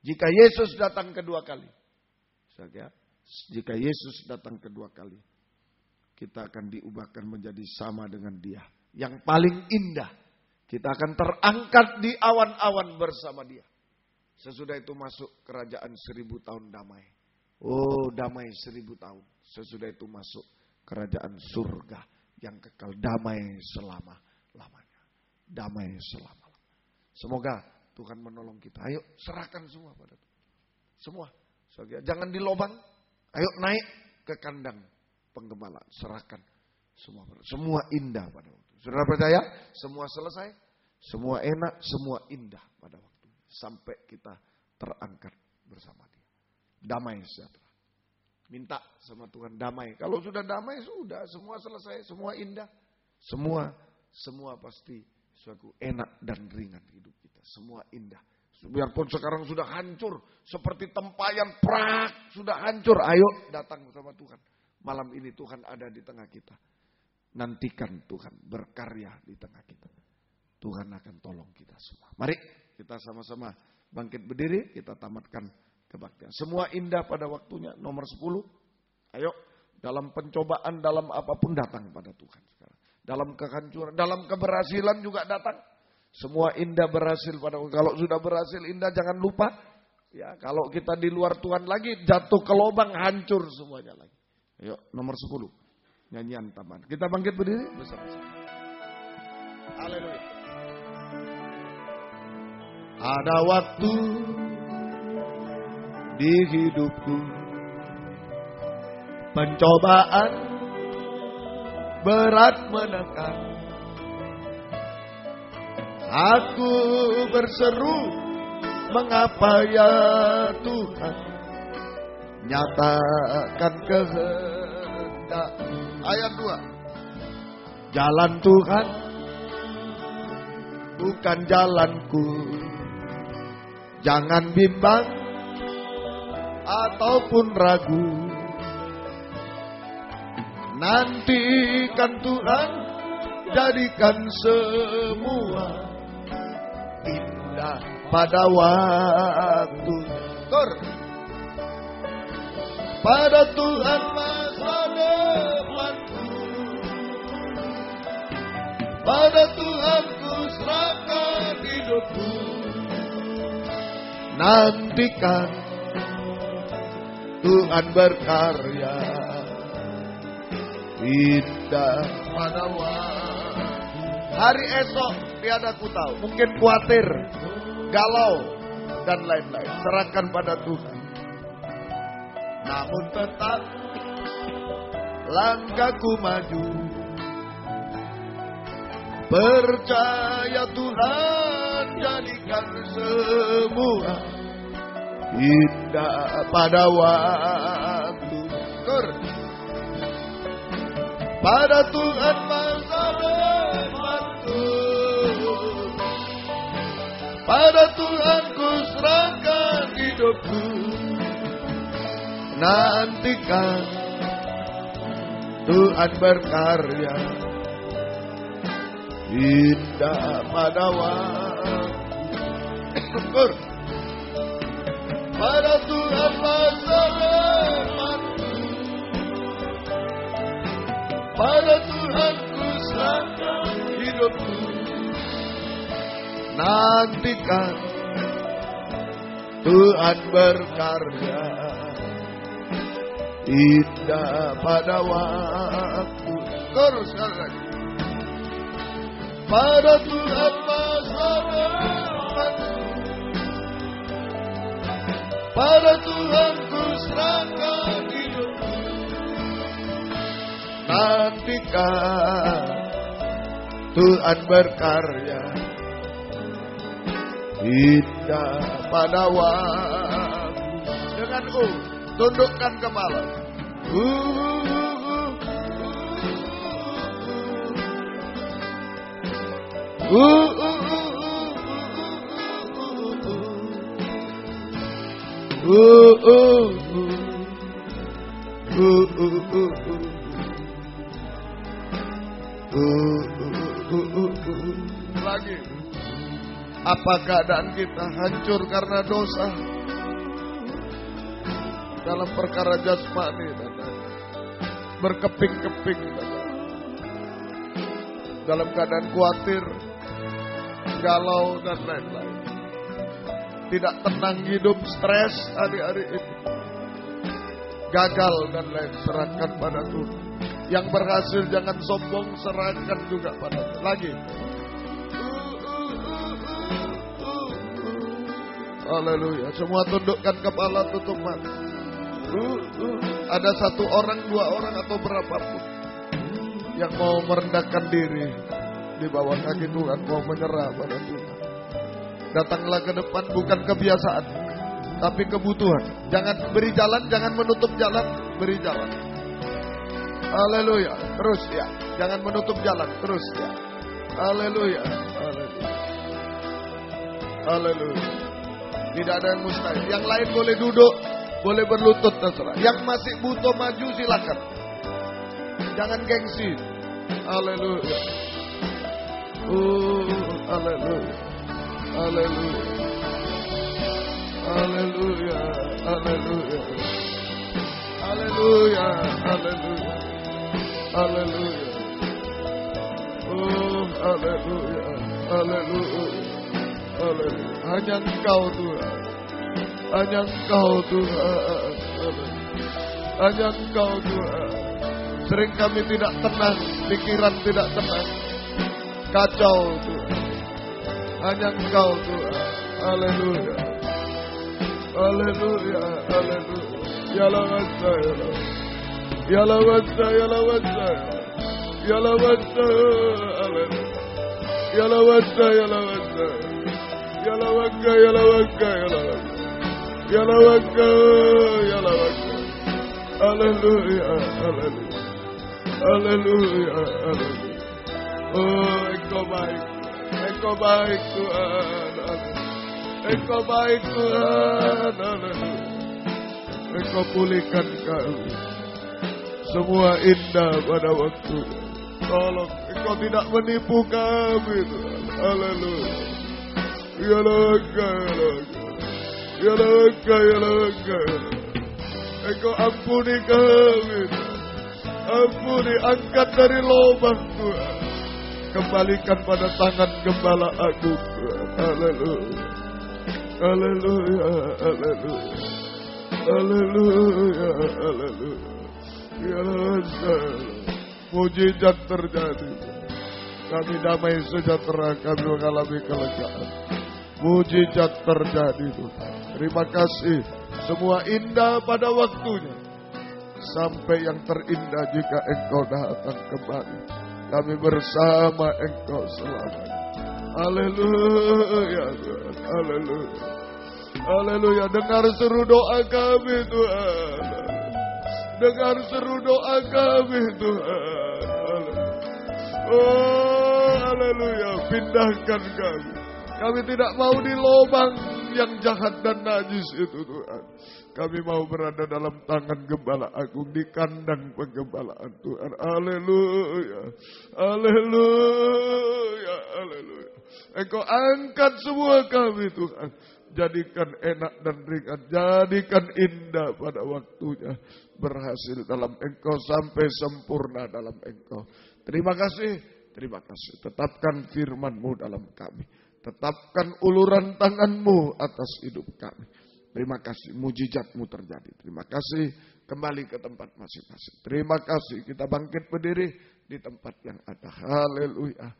S2: Jika Yesus datang kedua kali. Jika Yesus datang kedua kali. Kita akan diubahkan menjadi sama dengan Dia. Yang paling indah. Kita akan terangkat di awan-awan bersama Dia. Sesudah itu masuk kerajaan 1000 tahun damai. Damai 1000 tahun. Sesudah itu masuk kerajaan surga. Yang kekal damai selama-lamanya. Damai selama-lamanya. Semoga Tuhan menolong kita. Ayo serahkan semua pada Tuhan. Semua. Jangan di lobang. Ayo naik ke kandang penggembalaan. Serahkan semua. Semua indah pada waktu. Saudara percaya? Semua selesai. Semua enak. Semua indah pada waktu. Sampai kita terangkat bersama Dia. damai sejahtera. Minta sama Tuhan damai. Kalau sudah damai sudah semua selesai, semua indah. Semua pasti suatu enak dan ringan hidup kita. Semua indah. Biarpun sekarang sudah hancur seperti tempayan prak, sudah hancur. Ayo datang sama Tuhan. Malam ini Tuhan ada di tengah kita. Nantikan Tuhan berkarya di tengah kita. Tuhan akan tolong kita semua. Mari kita sama-sama bangkit berdiri, kita tamatkan kebaktian. Semua indah pada waktunya. Nomor 10. Ayo, dalam pencobaan, dalam apapun datang pada Tuhan sekarang. Dalam kehancuran, dalam keberhasilan juga datang. Semua indah berhasil pada waktu. Kalau sudah berhasil indah jangan lupa. Ya, kalau kita di luar Tuhan lagi jatuh ke lubang, hancur semuanya lagi. Ayo, nomor 10. Nyanyian taman. Kita bangkit berdiri bersama-sama. Haleluya. Ada waktu di hidupku, pencobaan berat menekan. Aku berseru, mengapa ya Tuhan, nyatakan kehendak. Ayat 2. Jalan Tuhan bukan jalanku. Jangan bimbang ataupun ragu. Nantikan Tuhan, jadikan semua indah pada waktu. Pada Tuhan masa depanku, pada Tuhan ku serahkan hidupku. Nantikan Tuhan berkarya indah pada waktu. Hari esok tiada ku tahu, mungkin khawatir, galau dan lain-lain. Serahkan pada Tuhan. Namun tetap langkahku maju, percaya Tuhan jadikan semua indah pada waktu. Pada Tuhan masa depanku, pada Tuhan ku serahkan hidupku. Nantikan Tuhan berkarya indah pada waktu. Pada Tuhan masa depanku, pada Tuhan ku serahkan hidupku. Nantikan Tuhan berkarya indah pada waktu. Terus lagi. Pada Tuhan masa depanku, pada Tuhan ku serahkan hidupku. Nantikan Tuhan berkarya indah pada waktu. Dengan tundukkan kepala. Lagi. Apa keadaan kita hancur karena dosa? Dalam perkara jasmani, berkeping-keping, dalam keadaan khawatir, galau dan lain-lain. Tidak tenang hidup, stres hari-hari ini. Gagal dan lain, serahkan pada Tuhan. Yang berhasil jangan sombong, serahkan juga pada Tuhan. Lagi. Haleluya. Semua tundukkan kepala, tutup mata. Ada satu orang, dua orang atau berapapun yang mau merendahkan diri di bawah kaki Tuhan, mau menyerah pada Tuhan. Datanglah ke depan, bukan kebiasaan, tapi kebutuhan. Jangan beri jalan, jangan menutup jalan, beri jalan. Haleluya. Terus ya. Jangan menutup jalan, terus ya. Haleluya. Haleluya. Haleluya. Tidak ada yang mustahil. Yang lain boleh duduk, boleh berlutut, terserah. Yang masih butuh maju silakan. Jangan gengsi. Haleluya. Haleluya. Haleluya. Haleluya. Haleluya. Haleluya. Haleluya. Haleluya. Haleluya. Haleluya. Haleluya. Hanya Engkau Tuhan. Hanya Engkau Tuhan. Hanya Engkau Tuhan. Sering kami tidak tenang, pikiran tidak tenang. Kacau Tuhan. Hanya Engkau Tuhan. Haleluya. Haleluya. Haleluya. Ya lawasa, ya lawasa. Ya lawasa, ya lawasa. Ya lawasa. Haleluya. Ya lawasa, ya lawasa. Ya lawasa, ya lawasa, ya lawasa. Ya lawasa, ya lawasa. Haleluya. Haleluya. Haleluya. Haleluya. Oh, Engkau baik. Engkau baik Tuhan. Engkau baik Tuhan. Haleluya. Engkau pulihkan kami. Semua indah pada waktunya. Tolong Engkau tidak menipu kami Tuhan. Haleluya. Ya laga, ya laga. Ya laga, ya laga. Engkau ampuni kami Tuhan. Ampuni, angkat dari lubang Tuhan. Kembalikan pada tangan Gembala Agung Tuhan. Haleluya. Haleluya. Haleluya. Haleluya. Haleluya. Ya Allah. Mujizat terjadi. Kami damai sejahtera, kami mengalami kelegaan. Mujizat terjadi Tuhan. Terima kasih. Semua indah pada waktunya. Sampai yang terindah jika Engkau datang kembali. Kami bersama Engkau selamanya. Haleluya Tuhan. Haleluya. Haleluya. Dengar seru doa kami Tuhan. Dengar seru doa kami Tuhan. Haleluya. Oh haleluya. Pindahkan kami. Kami tidak mau di lubang yang jahat dan najis itu Tuhan. Kami mau berada dalam tangan Gembala Agung di kandang penggembalaan Tuhan. Haleluya. Haleluya. Haleluya. Engkau angkat semua kami Tuhan. Jadikan enak dan ringan. Jadikan indah pada waktunya. Berhasil dalam Engkau sampai sempurna dalam Engkau. Terima kasih. Terima kasih. Tetapkan firman-Mu dalam kami. Tetapkan uluran tangan-Mu atas hidup kami. Terima kasih, mujizat-Mu terjadi. Terima kasih, kembali ke tempat masing-masing. Terima kasih, kita bangkit berdiri di tempat yang ada. Haleluya.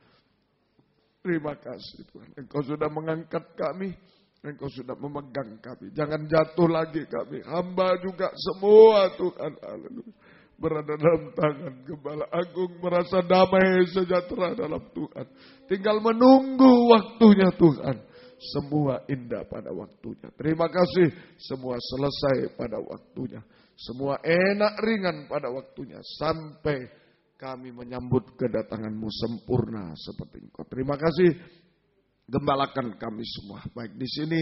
S2: Terima kasih Tuhan. Engkau sudah mengangkat kami. Engkau sudah memegang kami. Jangan jatuh lagi kami. Hamba juga semua Tuhan. Haleluya. Berada dalam tangan Gembala Agung. Merasa damai sejahtera dalam Tuhan. Tinggal menunggu waktunya Tuhan. Semua indah pada waktunya. Terima kasih. Semua selesai pada waktunya. Semua enak ringan pada waktunya. Sampai kami menyambut kedatangan-Mu sempurna seperti Engkau. Terima kasih. Gembalakan kami semua. Baik di sini.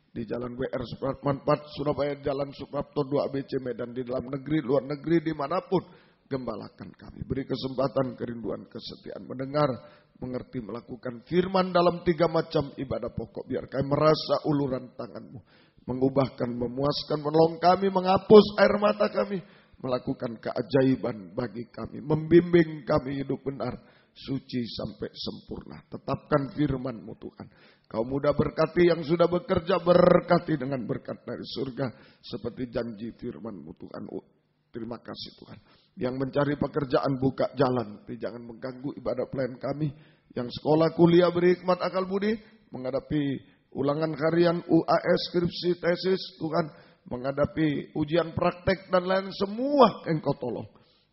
S2: Di Jalan WR Supratman 4, Surabaya, Jalan Suprapto 2 ABC Medan. Di dalam negeri, luar negeri, dimanapun. Gembalakan kami. Beri kesempatan, kerinduan, kesetiaan. Mendengar, mengerti, melakukan firman dalam 3 macam ibadah pokok. Biar kami merasa uluran tangan-Mu. Mengubahkan, memuaskan, menolong kami. Menghapus air mata kami. Melakukan keajaiban bagi kami. Membimbing kami hidup benar. Suci sampai sempurna. Tetapkan firman-Mu Tuhan. Kau mudah berkati yang sudah bekerja. Berkati dengan berkat dari surga. Seperti janji firman-Mu Tuhan. Terima kasih Tuhan. Yang mencari pekerjaan buka jalan. Jangan mengganggu ibadah pelayan kami. Yang sekolah kuliah beri hikmat akal budi. Menghadapi ulangan harian, UAS, skripsi, tesis. Tuhan menghadapi ujian praktek dan lain semua Engkau tolong.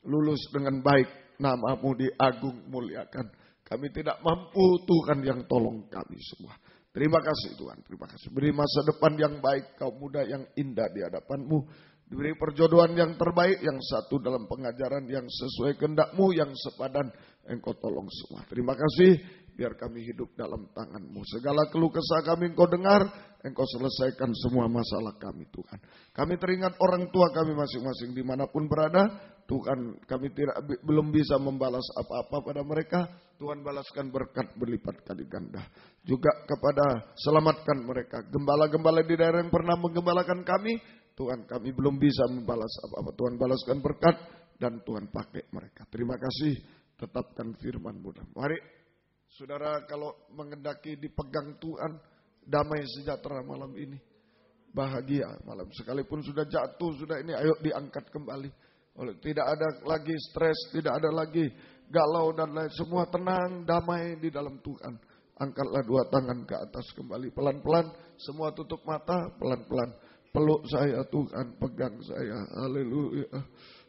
S2: Lulus dengan baik. Nama-Mu diagung muliakan. Kami tidak mampu Tuhan yang tolong kami semua. Terima kasih Tuhan, terima kasih. Beri masa depan yang baik, kaum muda yang indah di hadapan-Mu. Diberi perjodohan yang terbaik, yang satu dalam pengajaran yang sesuai kehendak-Mu, yang sepadan. Engkau tolong semua. Terima kasih, biar kami hidup dalam tangan-Mu. Segala keluh kesah kami Engkau dengar, Engkau selesaikan semua masalah kami Tuhan. Kami teringat orang tua kami masing-masing dimanapun berada. Tuhan, kami belum bisa membalas apa-apa pada mereka. Tuhan balaskan berkat berlipat kali ganda. Juga kepada selamatkan mereka. Gembala-gembala di daerah yang pernah menggembalakan kami. Tuhan, kami belum bisa membalas apa-apa. Tuhan balaskan berkat dan Tuhan pakai mereka. Terima kasih. Tetapkan firman-Mu. Mari, saudara, kalau mengendaki dipegang Tuhan, damai sejahtera malam ini. Bahagia malam. Sekalipun sudah jatuh, sudah ini, ayo diangkat kembali. Tidak ada lagi stres, tidak ada lagi galau dan lain. Semua tenang, damai di dalam Tuhan. Angkatlah dua tangan ke atas kembali. Pelan-pelan, semua tutup mata, pelan-pelan. Peluk saya Tuhan, pegang saya. Haleluya.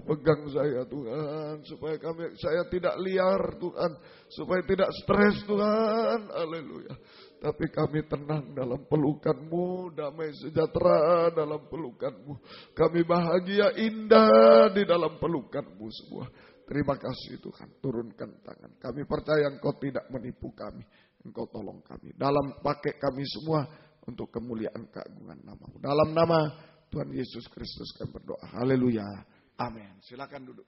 S2: Pegang saya Tuhan, supaya saya tidak liar Tuhan. Supaya tidak stres Tuhan. Haleluya. Tapi kami tenang dalam pelukan-Mu, damai sejahtera dalam pelukan-Mu. Kami bahagia indah di dalam pelukan-Mu semua. Terima kasih Tuhan, turunkan tangan. Kami percaya Engkau tidak menipu kami. Engkau tolong kami. Dalam pakai kami semua untuk kemuliaan keagungan nama-Mu. Dalam nama Tuhan Yesus Kristus kami berdoa. Haleluya. Amin. Silakan duduk.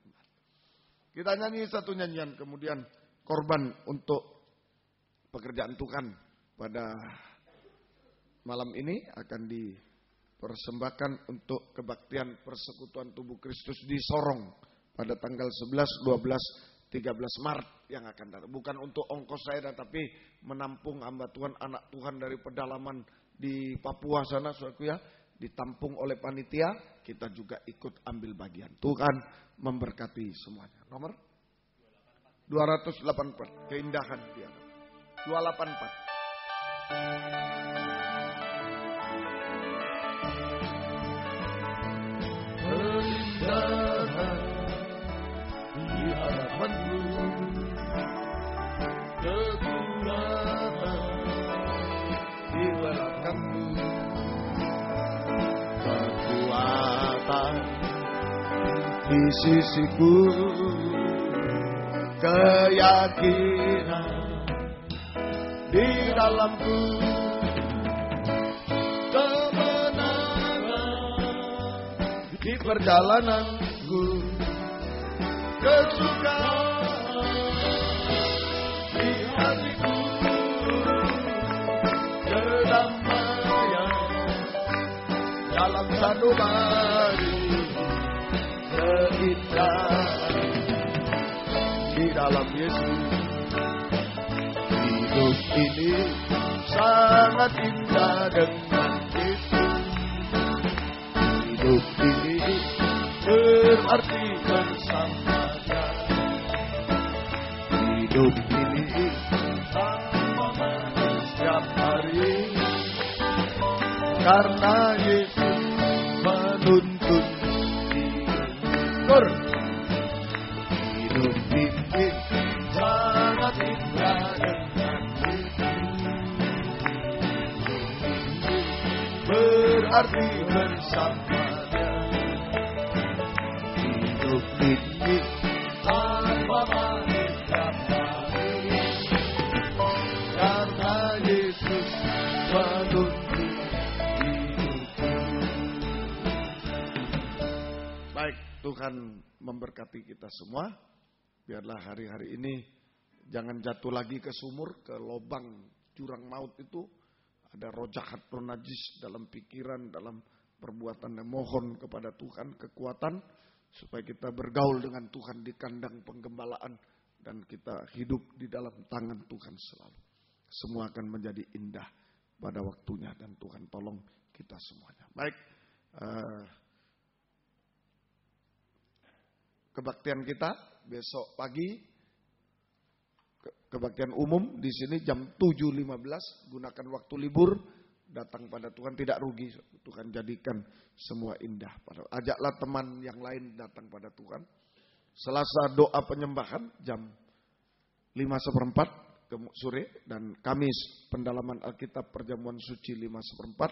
S2: Kita nyanyi satu nyanyian, kemudian korban untuk pekerjaan Tuhan. Pada malam ini akan dipersembahkan untuk kebaktian persekutuan tubuh Kristus di Sorong pada tanggal 11, 12, 13 Maret yang akan datang. Bukan untuk ongkos saya, tapi menampung hamba Tuhan, anak Tuhan dari pedalaman di Papua sana, saudaraku ya, ditampung oleh panitia, kita juga ikut ambil bagian. Tuhan memberkati semuanya. Nomor 284, keindahan dia. 284.
S4: Keindahan di hadapan-Mu, kekuatan di belakang-Mu, kekuatan di sisiku, keyakinan di dalamku, kemenangan di perjalananku, kesukaan di hatiku, kedamaian dalam sanubari, keindahan di dalam Yesus. Hidup ini sangat indah dengan Yesus. Hidup ini berarti bersamanya. Hidup ini tanpa setiap hari, karena Yesus menuntun hidup. Hidup ini sangat indah dengan berarti bersamanya. Hidup ini tanpa manis setiap hari, karena Yesus menuntun hidupku.
S2: Baik, Tuhan memberkati kita semua. Biarlah hari-hari ini jangan jatuh lagi ke sumur, ke lubang jurang maut itu. Ada roh jahat, roh najis dalam pikiran, dalam perbuatan. Dan mohon kepada Tuhan kekuatan supaya kita bergaul dengan Tuhan di kandang penggembalaan dan kita hidup di dalam tangan Tuhan selalu. Semua akan menjadi indah pada waktunya dan Tuhan tolong kita semuanya. Baik, kebaktian kita besok pagi. Kebaktian umum di sini jam 7.15, gunakan waktu libur, datang pada Tuhan, tidak rugi. Tuhan jadikan semua indah. Ajaklah teman yang lain datang pada Tuhan. Selasa doa penyembahan jam 5:15, sore, dan Kamis pendalaman Alkitab perjamuan suci 5/4,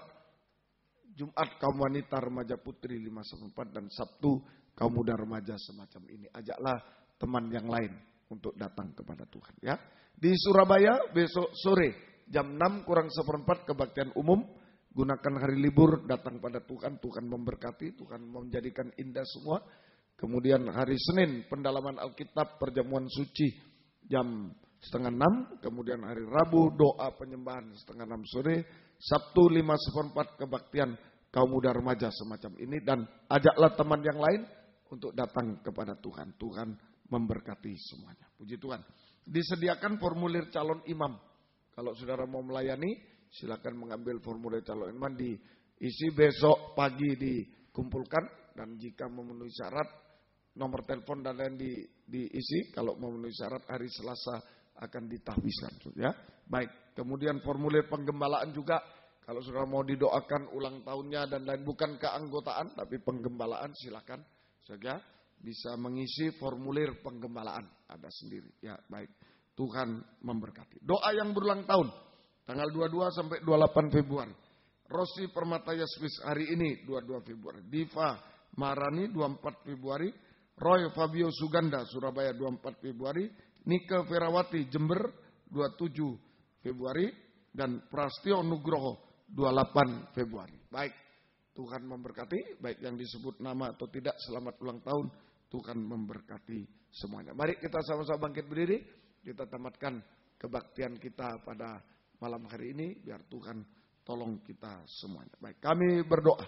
S2: Jumat kaum wanita remaja putri 5/4, dan Sabtu kaum muda remaja semacam ini. Ajaklah teman yang lain untuk datang kepada Tuhan ya. Di Surabaya besok sore jam 6:04 kebaktian umum. Gunakan hari libur datang pada Tuhan. Tuhan memberkati, Tuhan menjadikan indah semua. Kemudian hari Senin pendalaman Alkitab perjamuan suci jam 5:30. Kemudian hari Rabu doa penyembahan 5:30 sore. Sabtu 5/4 kebaktian kaum muda remaja semacam ini. Dan ajaklah teman yang lain untuk datang kepada Tuhan. Tuhan memberkati semuanya. Puji Tuhan. Disediakan formulir calon imam. Kalau saudara mau melayani, silakan mengambil formulir calon imam, diisi besok pagi dikumpulkan, dan jika memenuhi syarat nomor telepon dan lain diisi. Kalau memenuhi syarat hari Selasa akan ditahbiskan ya. Baik, kemudian formulir penggembalaan juga. Kalau saudara mau didoakan ulang tahunnya dan lain, bukan keanggotaan tapi penggembalaan, silakan saja bisa mengisi formulir penggembalaan, ada sendiri ya. Baik, Tuhan memberkati. Doa yang berulang tahun tanggal 22 sampai 28 Februari. Rosi Permata Yasmin hari ini 22 Februari. Diva Marani 24 Februari. Roy Fabio Suganda Surabaya 24 Februari. Nika Ferawati Jember 27 Februari. Dan Prastio Nugroho 28 Februari. Baik, Tuhan memberkati. Baik yang disebut nama atau tidak, selamat ulang tahun. Tuhan memberkati semuanya. Mari kita sama-sama bangkit berdiri. Kita tamatkan kebaktian kita pada malam hari ini. Biar Tuhan tolong kita semuanya. Baik, kami berdoa.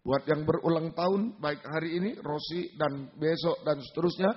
S2: Buat yang berulang tahun, baik hari ini, Rosi, dan besok, dan seterusnya,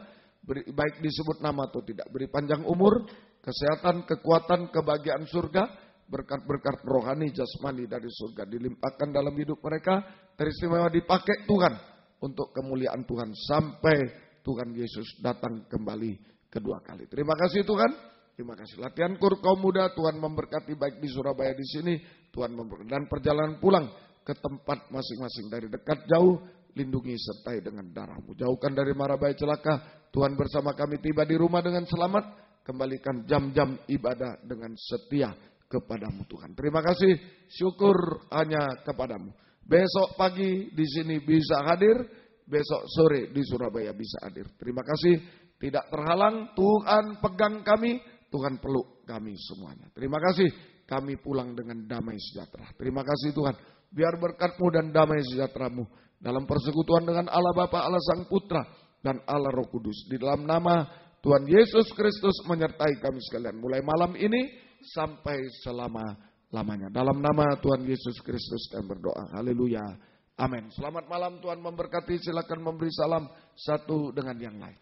S2: baik disebut nama atau tidak, beri panjang umur, kesehatan, kekuatan, kebahagiaan surga, berkat-berkat rohani, jasmani dari surga, dilimpahkan dalam hidup mereka, teristimewa dipakai Tuhan, untuk kemuliaan Tuhan, sampai Tuhan Yesus datang kembali kedua kali. Terima kasih Tuhan, terima kasih. Latihan kur kaum muda, Tuhan memberkati baik di Surabaya di sini, Tuhan memberkati, dan perjalanan pulang ke tempat masing-masing dari dekat jauh, lindungi sertai dengan darah-Mu. Jauhkan dari mara bahaya celaka. Tuhan bersama kami tiba di rumah dengan selamat. Kembalikan jam-jam ibadah dengan setia kepadamu Tuhan. Terima kasih, syukur hanya kepadamu. Besok pagi di sini bisa hadir, besok sore di Surabaya bisa hadir. Terima kasih, tidak terhalang. Tuhan pegang kami, Tuhan peluk kami semuanya. Terima kasih, kami pulang dengan damai sejahtera. Terima kasih Tuhan. Biar berkat-Mu dan damai sejahtera-Mu dalam persekutuan dengan Allah Bapa, Allah Sang Putra, dan Allah Roh Kudus. Di dalam nama Tuhan Yesus Kristus menyertai kami sekalian. Mulai malam ini sampai selama-lamanya. Dalam nama Tuhan Yesus Kristus kami berdoa. Haleluya. Amin. Selamat malam, Tuhan memberkati. Silakan memberi salam satu dengan yang lain.